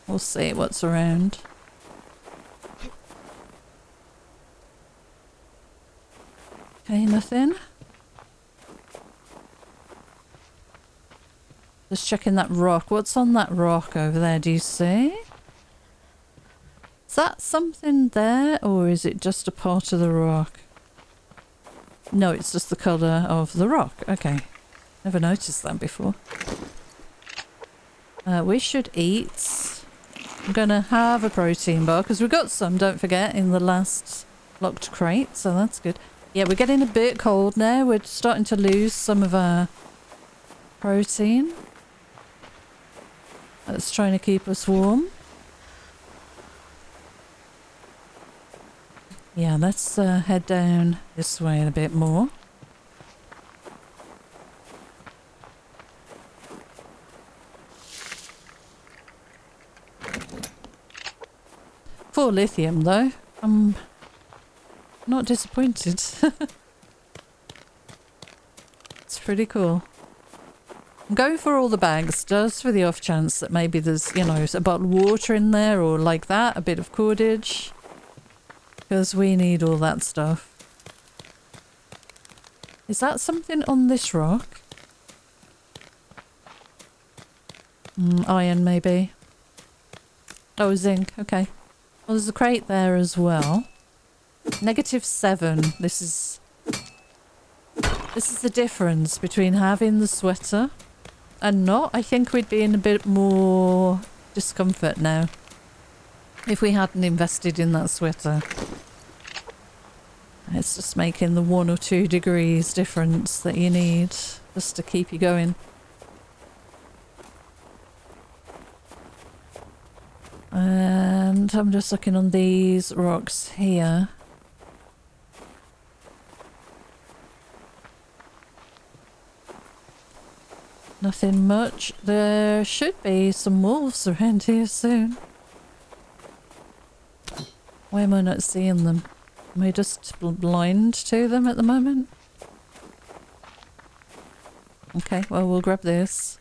we'll see what's around. Okay, nothing. Just checking that rock. What's on that rock over there? Do you see? Is that something there, or is it just a part of the rock? No, it's just the colour of the rock. Okay. Never noticed that before. We should eat. I'm going to have a protein bar, because we got some, don't forget, in the last locked crate, so that's good. Yeah, we're getting a bit cold now. We're starting to lose some of our protein. That's trying to keep us warm. Yeah, let's head down this way a bit more. For lithium, though, I'm not disappointed. It's pretty cool. I'm going for all the bags, just for the off chance that maybe there's, you know, a bottle of water in there or like that, a bit of cordage. Because we need all that stuff. Is that something on this rock? Iron, maybe. Oh, zinc, okay. Well, there's a crate there as well. -7. This is the difference between having the sweater and not. I think we'd be in a bit more discomfort now if we hadn't invested in that sweater. It's just making the 1 or 2 degrees difference that you need just to keep you going. And I'm just looking on these rocks here. Nothing much. There should be some wolves around here soon. Why am I not seeing them? Am I just blind to them at the moment? Okay, well, we'll grab this.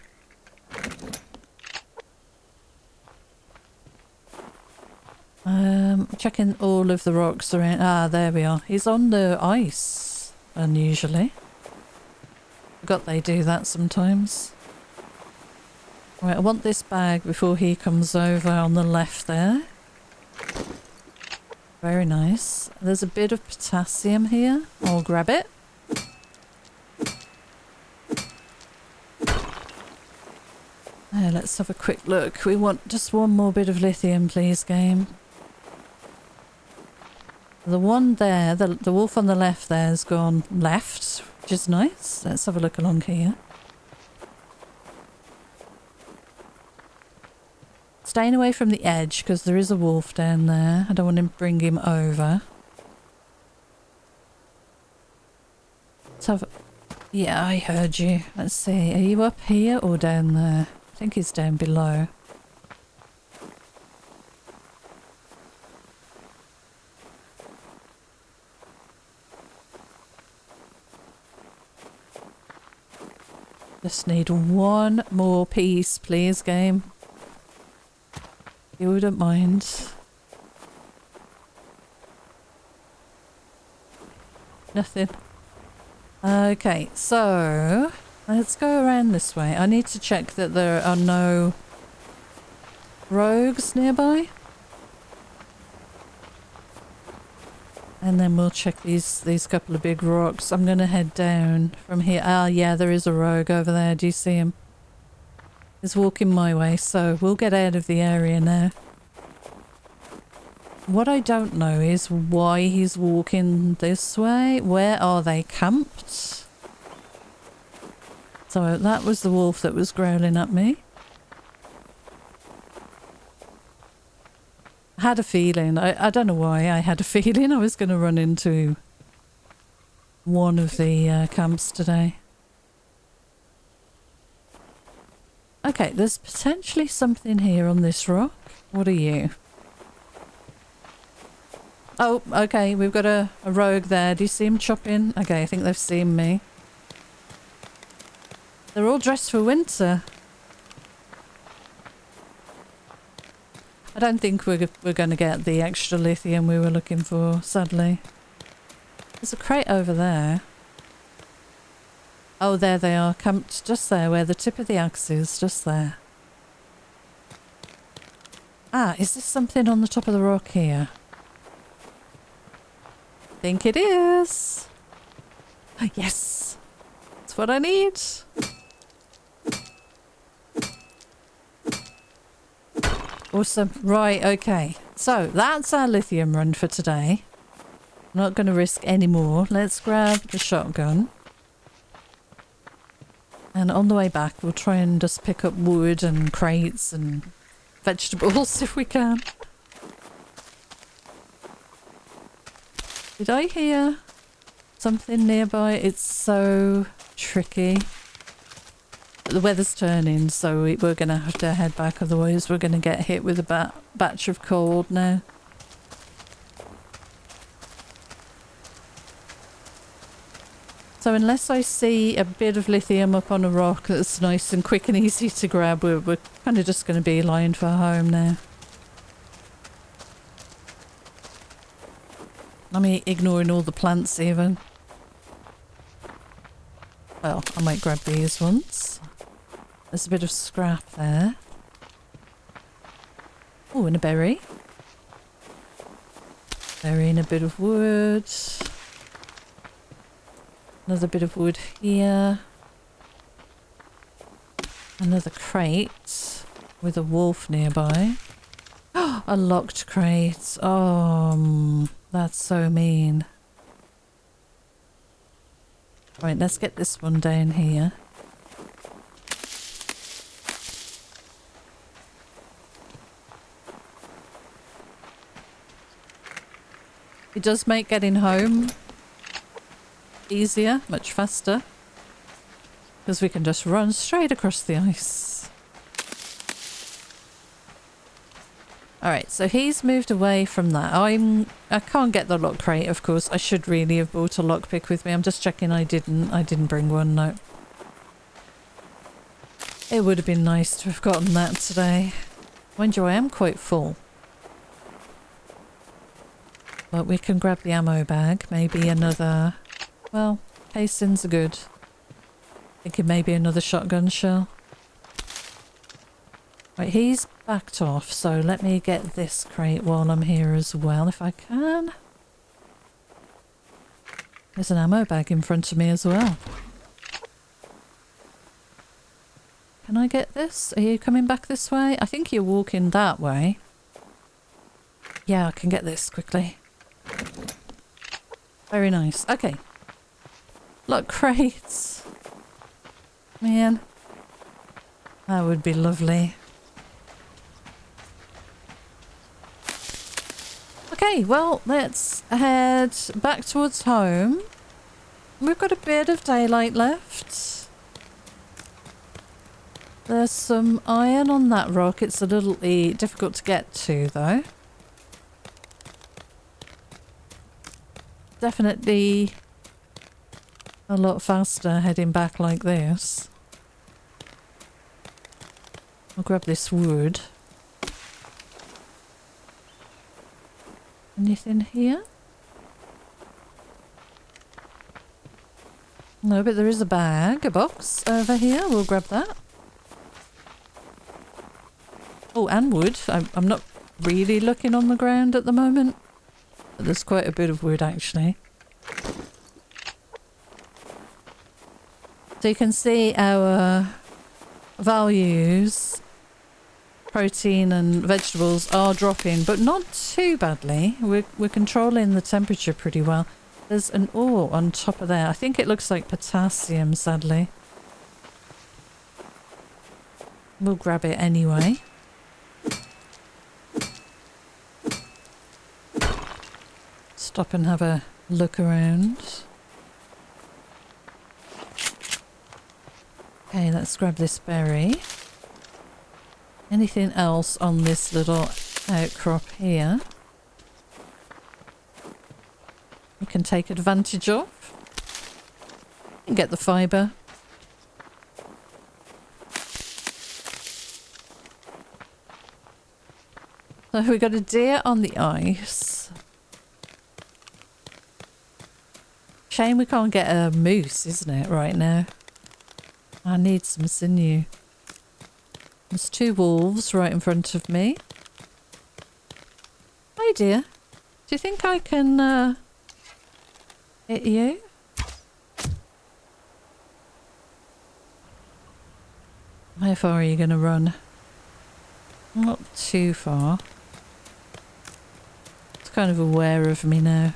Checking all of the rocks around. Ah, there we are. He's on the ice. unusually. Forgot they do that sometimes. Right, I want this bag before he comes over on the left there. Very nice. There's a bit of potassium here. I'll grab it. Let's have a quick look. We want just one more bit of lithium, please, game. The one there, the wolf on the left there has gone left, which is nice. Let's have a look along here. Staying away from the edge because there is a wolf down there. I don't want to bring him over. Let's have... Yeah, I heard you. Let's see. Are you up here or down there? I think he's down below. Just need one more piece, please, game. You wouldn't mind. Nothing. Okay, so let's go around this way. I need to check that there are no rogues nearby. And then we'll check these couple of big rocks. I'm going to head down from here. Ah, yeah, there is a rogue over there. Do you see him? He's walking my way, so we'll get out of the area now. What I don't know is why he's walking this way. Where are they camped? So that was the wolf that was growling at me. I had a feeling, I don't know why I had a feeling I was going to run into one of the camps today. Okay, there's potentially something here on this rock. What are you? Oh, okay, we've got a rogue there. Do you see him chopping? Okay, I think they've seen me. They're all dressed for winter. I don't think we're going to get the extra lithium we were looking for, sadly. There's a crate over there. Oh, there they are, camped just there where the tip of the axe is, just there. Ah, is this something on the top of the rock here? I think it is. Yes, that's what I need. Awesome. Right, okay. So that's our lithium run for today. I'm not going to risk any more. Let's grab the shotgun. And on the way back, we'll try and just pick up wood and crates and vegetables if we can. Did I hear something nearby? It's so tricky. The weather's turning, so we're going to have to head back, otherwise we're going to get hit with a batch of cold now. So unless I see a bit of lithium up on a rock that's nice and quick and easy to grab, we're kind of just going to be lying for home now. I mean, ignoring all the plants even. Well, I might grab these ones. There's a bit of scrap there. Oh, and a berry. Berry and a bit of wood. Another bit of wood here. Another crate with a wolf nearby. A locked crate. Oh, that's so mean. Right, let's get this one down here. It does make getting home easier, much faster, because we can just run straight across the ice. Alright, so he's moved away from that. I can't get the lock crate, of course. I should really have brought a lockpick with me. I'm just checking I didn't bring one, no. It would have been nice to have gotten that today. Mind you, I am quite full. But we can grab the ammo bag, maybe another... Well, casings are good. Thinking maybe another shotgun shell. Right, he's backed off, so let me get this crate while I'm here as well, if I can. There's an ammo bag in front of me as well. Can I get this? Are you coming back this way? I think you're walking that way. Yeah, I can get this quickly. Very nice. Okay. Look, crates. Man. That would be lovely. Okay, well, let's head back towards home. We've got a bit of daylight left. There's some iron on that rock. It's a little difficult to get to, though. Definitely a lot faster heading back like this. I'll grab this wood. Anything here? No, but there is a bag, a box over here. We'll grab that. Oh, and wood. I'm not really looking on the ground at the moment. But there's quite a bit of wood, actually. So you can see our values. Protein and vegetables are dropping, but not too badly. We're controlling the temperature pretty well. There's an ore on top of there. I think it looks like potassium, sadly. We'll grab it anyway. Stop and have a look around. Okay, let's grab this berry. Anything else on this little outcrop here we can take advantage of and get the fibre. So we've got a deer on the ice. Shame we can't get a moose, isn't it, right now? I need some sinew. There's two wolves right in front of me. Hi dear. Do you think I can hit you? How far are you going to run? Not too far. It's kind of aware of me now.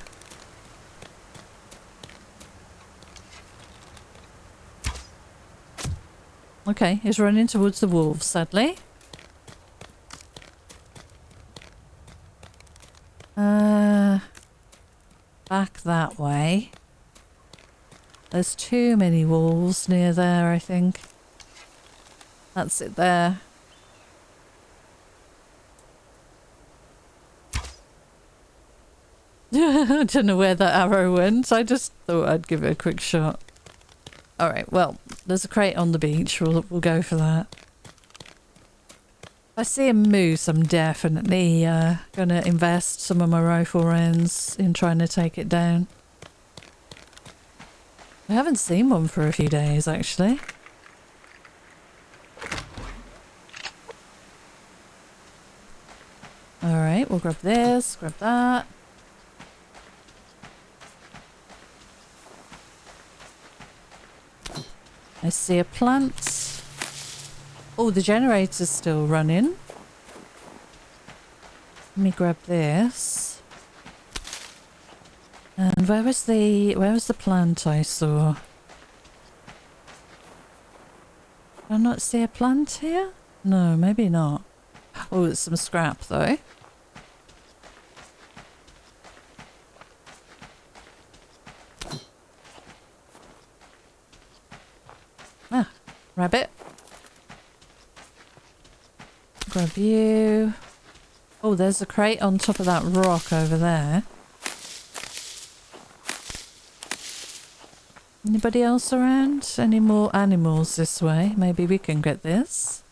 Okay, he's running towards the wolves, sadly. Back that way. There's too many wolves near there, I think. That's it there. I don't know where that arrow went. I just thought I'd give it a quick shot. Alright, well, there's a crate on the beach. We'll go for that. If I see a moose, I'm definitely going to invest some of my rifle rounds in trying to take it down. I haven't seen one for a few days, actually. Alright, we'll grab this, grab that. I see a plant. Oh, the generator's still running. Let me grab this. And where was the plant I saw? Did I not see a plant here? No, maybe not. Oh, it's some scrap though. Ah, rabbit. Grab you. Oh, there's a crate on top of that rock over there. Anybody else around? Any more animals this way? Maybe we can get this.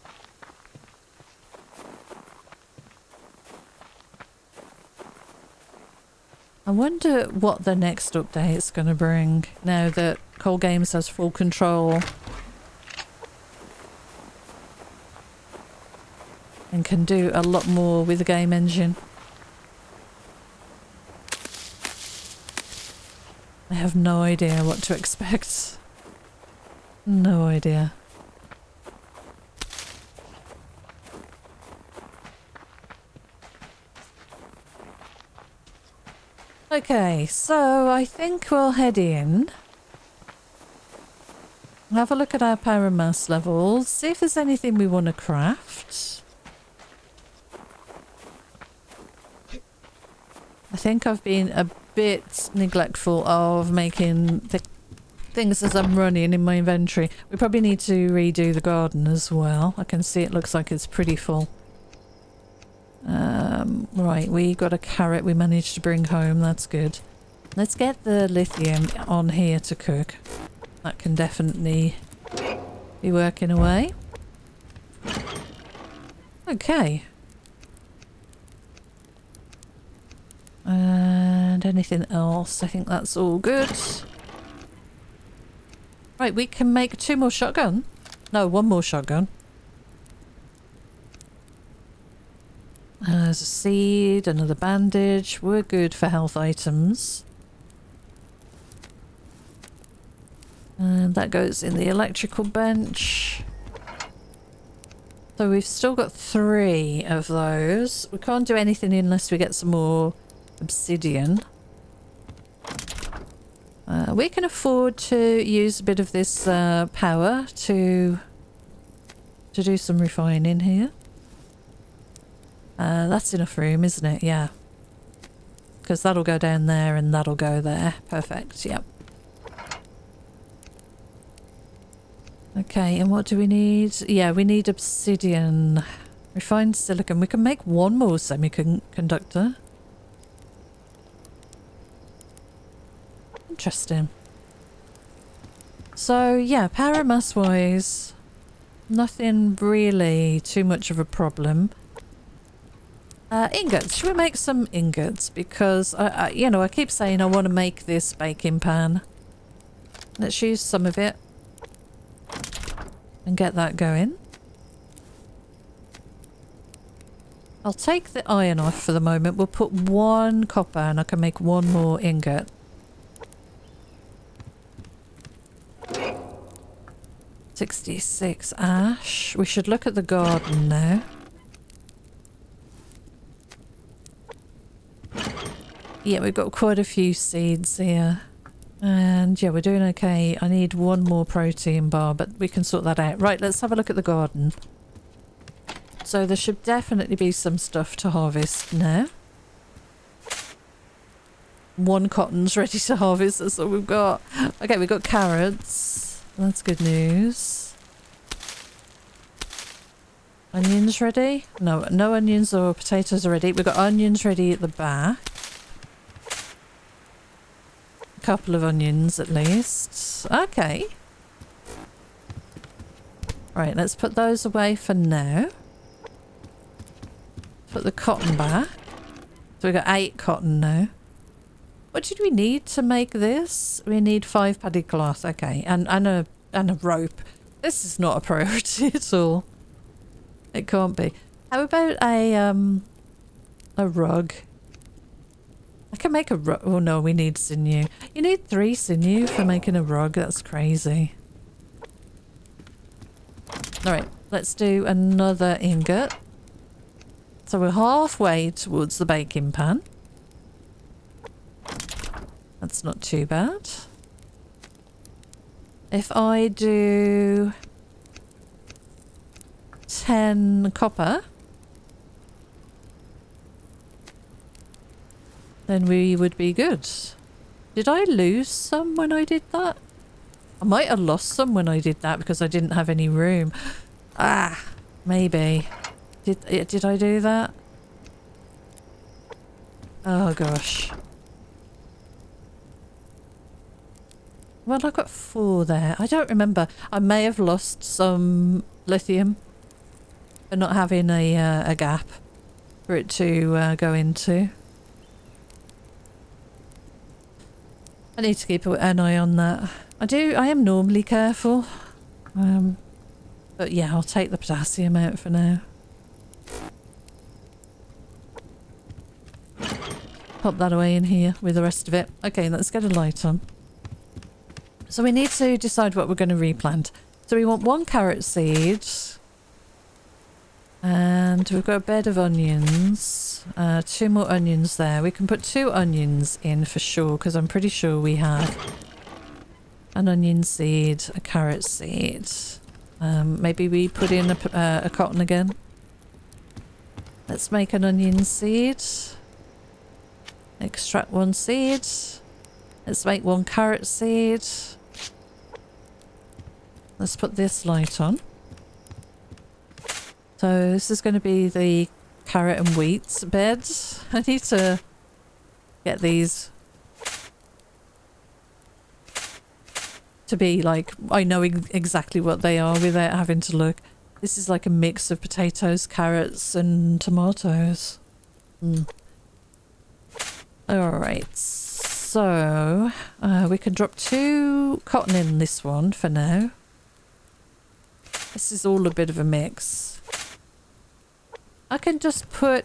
I wonder what the next update's going to bring now that Cold Games has full control and can do a lot more with the game engine. I have no idea what to expect. No idea. Okay, so I think we'll head in. Have a look at our power and mass levels, see if there's anything we want to craft. I think I've been a bit neglectful of making the things as I'm running in my inventory. We probably need to redo the garden as well. I can see it looks like it's pretty full. Right, we got a carrot we managed to bring home. That's good. Let's get the lithium on here to cook. That can definitely be working away. Okay. And anything else? I think that's all good. Right, we can make 2 more shotgun. No, 1 more shotgun. There's a seed, another bandage. We're good for health items. And that goes in the electrical bench. So we've still got 3 of those. We can't do anything unless we get some more obsidian. We can afford to use a bit of this power to do some refining here. That's enough room, isn't it? Yeah. Because that'll go down there and that'll go there. Perfect, yep. Okay, and what do we need? Yeah, we need obsidian. Refined silicon. We can make 1 more semiconductor. Interesting. So, yeah, power mass wise, nothing really too much of a problem. Ingots. Should we make some ingots? Because, you know, I keep saying I want to make this baking pan. Let's use some of it and get that going. I'll take the iron off for the moment. We'll put 1 copper and I can make 1 more ingot. 66 ash. We should look at the garden now. Yeah, we've got quite a few seeds here. And yeah, we're doing okay. I need 1 more protein bar, but we can sort that out. Right, let's have a look at the garden. So there should definitely be some stuff to harvest now. 1 cotton's ready to harvest, that's all we've got. Okay, we've got carrots. That's good news. Onions ready? No, no onions or potatoes are ready. We've got onions ready at the back. A couple of onions at least. Okay. Right, let's put those away for now. Put the cotton back. So we've got 8 cotton now. What did we need to make this? We need 5 paddy cloth. Okay, and a rope. This is not a priority at all. It can't be. How about a rug? I can make a rug. Oh no, we need sinew. You need 3 sinew for making a rug. That's crazy. Alright, let's do another ingot. So we're halfway towards the baking pan. That's not too bad. If I do 10 copper, then we would be good. Did I lose some when I did that? I might have lost some when I did that because I didn't have any room. Ah, maybe. Did I do that? Oh gosh. Well, I've got 4 there. I don't remember. I may have lost some lithium for not having a gap for it to go into. I need to keep an eye on that. I am normally careful. But yeah, I'll take the potassium out for now. Pop that away in here with the rest of it. Okay, let's get a light on. So we need to decide what we're going to replant. So we want 1 carrot seed. And we've got a bed of onions. 2 more onions there. We can put 2 onions in for sure, because I'm pretty sure we have an onion seed, a carrot seed. Maybe we put in a cotton again. Let's make an onion seed. Extract 1 seed. Let's make 1 carrot seed. Let's put this light on. So this is going to be the carrot and wheat bed. I need to get these to be like, I know exactly what they are without having to look. This is like a mix of potatoes, carrots and tomatoes. Alright, so we can drop 2 cotton in this one for now. This is all a bit of a mix. I can just put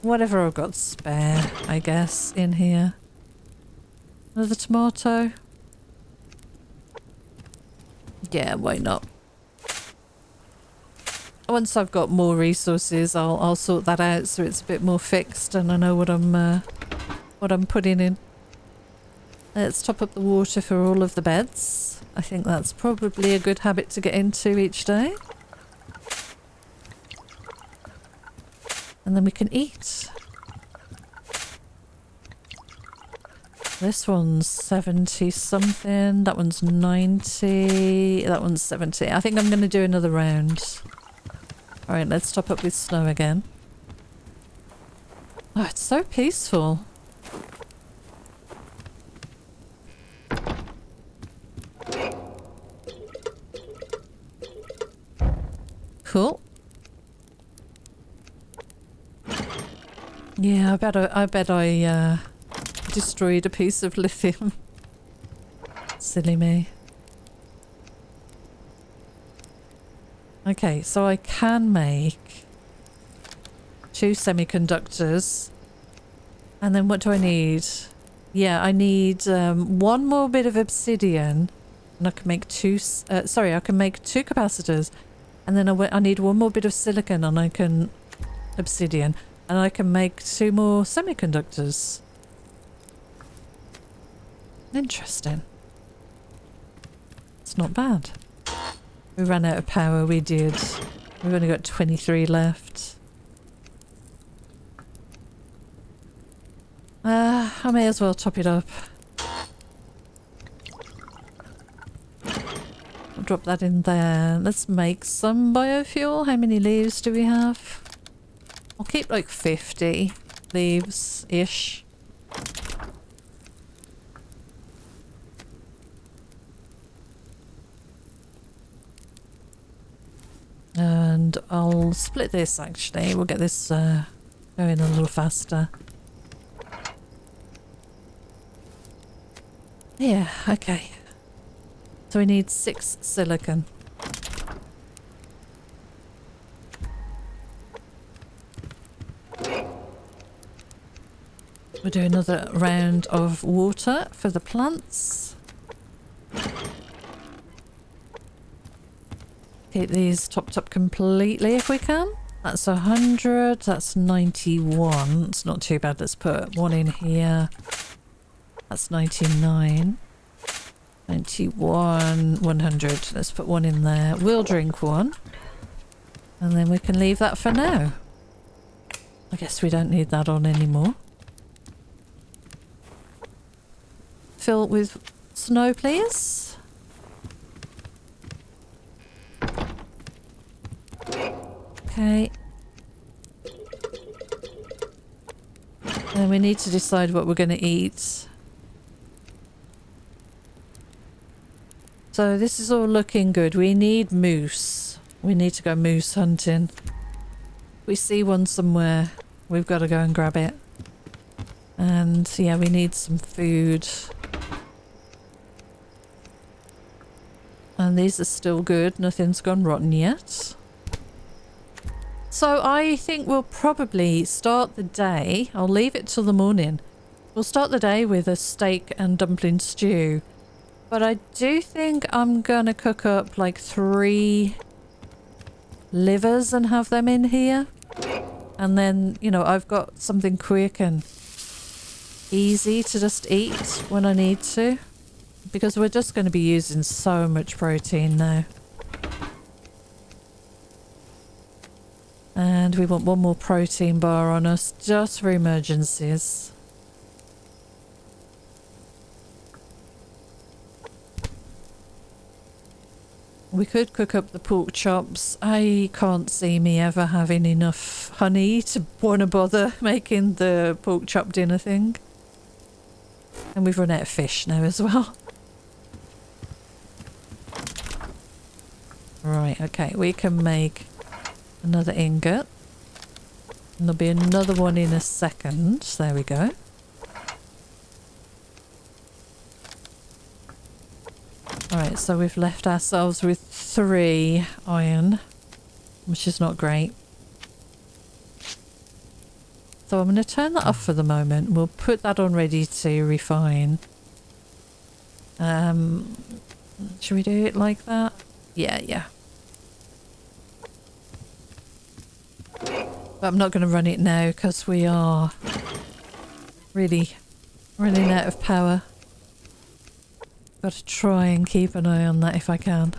whatever I've got spare, I guess, in here. Another tomato. Yeah, why not? Once I've got more resources, I'll sort that out so it's a bit more fixed and I know what I'm putting in. Let's top up the water for all of the beds. I think that's probably a good habit to get into each day. And then we can eat. This one's 70 something, that one's 90, that one's 70. I think I'm going to do another round. Alright, let's top up with snow again. Oh, it's so peaceful. Cool. Yeah, I bet I destroyed a piece of lithium. Silly me. Okay, so I can make 2 semiconductors. And then what do I need? Yeah, I need 1 more bit of obsidian. And I can make 2... sorry, I can make 2 capacitors. And then I need 1 more bit of silicon and I can... obsidian. And I can make 2 more semiconductors. Interesting. It's not bad. We ran out of power, we did. We've only got 23 left. I may as well top it up. I'll drop that in there. Let's make some biofuel. How many leaves do we have? I'll keep like 50 leaves-ish. And I'll split this actually. We'll get this going a little faster. Yeah, okay. So we need 6 silicon. We'll do another round of water for the plants. Keep these topped up completely if we can. That's 100, that's 91. It's not too bad. Let's put 1 in here. That's 99. 91, 100. Let's put 1 in there. We'll drink 1. And then we can leave that for now. I guess we don't need that on anymore. Fill it with snow, please. Okay. And we need to decide what we're going to eat. So this is all looking good. We need moose. We need to go moose hunting. If we see one somewhere, we've got to go and grab it. And yeah, we need some food. And these are still good. Nothing's gone rotten yet. So I think we'll probably start the day. I'll leave it till the morning. We'll start the day with a steak and dumpling stew. But I do think I'm gonna cook up like 3 livers and have them in here. And then, you know, I've got something quick and easy to just eat when I need to. Because we're just going to be using so much protein now. And we want one more protein bar on us just for emergencies. We could cook up the pork chops. I can't see me ever having enough honey to want to bother making the pork chop dinner thing. And we've run out of fish now as well. Right, okay, we can make another ingot. And there'll be another one in a second. There we go. Alright, so we've left ourselves with 3 iron, which is not great. So I'm going to turn that off for the moment. We'll put that on ready to refine. Should we do it like that? Yeah. But I'm not going to run it now because we are really running out of power. Got to try and keep an eye on that if I can.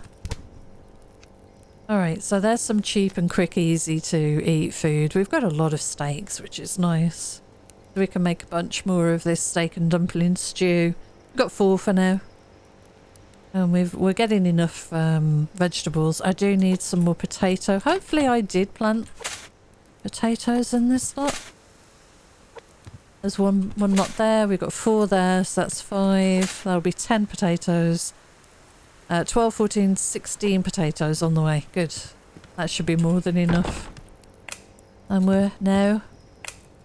Alright, so there's some cheap and quick, easy to eat food. We've got a lot of steaks, which is nice. We can make a bunch more of this steak and dumpling stew. We've got 4 for now. And we're getting enough vegetables. I do need some more potato. Hopefully I did plant potatoes in this lot. There's one lot there. We've got 4 there, so that's 5. That'll be 10 potatoes. 12, 14, 16 potatoes on the way. Good. That should be more than enough. And we're now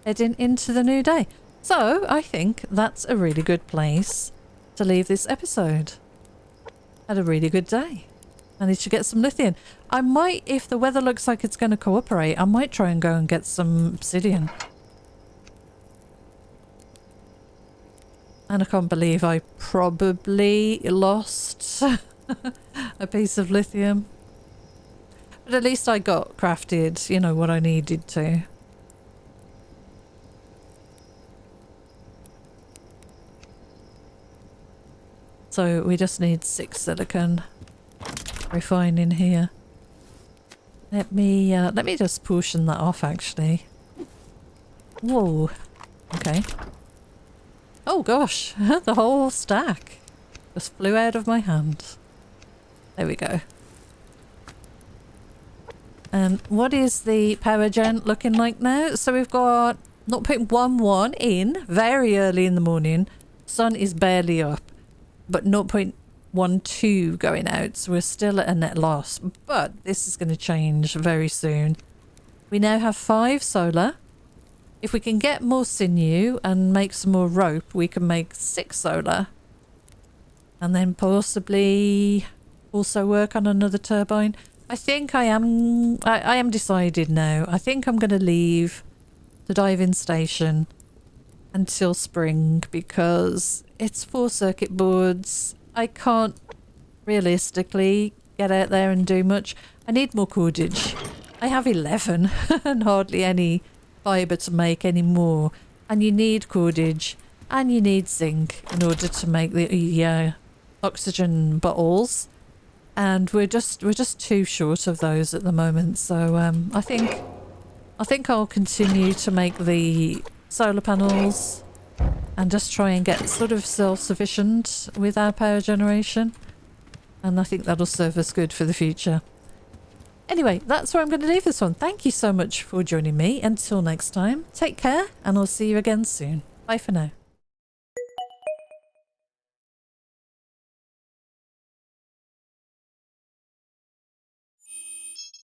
heading into the new day. So I think that's a really good place to leave this episode. Had a really good day. Managed to get some lithium. I might, if the weather looks like it's going to cooperate, I might try and go and get some obsidian. And I can't believe I probably lost a piece of lithium. But at least I got crafted, you know, what I needed to. So we just need 6 silicon refining here. Let me just portion that off actually. Whoa. Okay. Oh gosh, the whole stack just flew out of my hand. There we go. And what is the power gen looking like now? So we've got 0.11 in very early in the morning. Sun is barely up, but 0.12 going out. So we're still at a net loss, but this is going to change very soon. We now have 5 solar. If we can get more sinew and make some more rope, we can make 6 solar. And then possibly also work on another turbine. I think I am decided now. I think I'm going to leave the dive-in station until spring because it's 4 circuit boards. I can't realistically get out there and do much. I need more cordage. I have 11 and hardly any fibre to make any more. And you need cordage and you need zinc in order to make the oxygen bottles. And we're just too short of those at the moment. So I think I'll continue to make the solar panels and just try and get sort of self-sufficient with our power generation. And I think that'll serve us good for the future. Anyway, that's where I'm going to leave this one. Thank you so much for joining me. Until next time, take care and I'll see you again soon. Bye for now.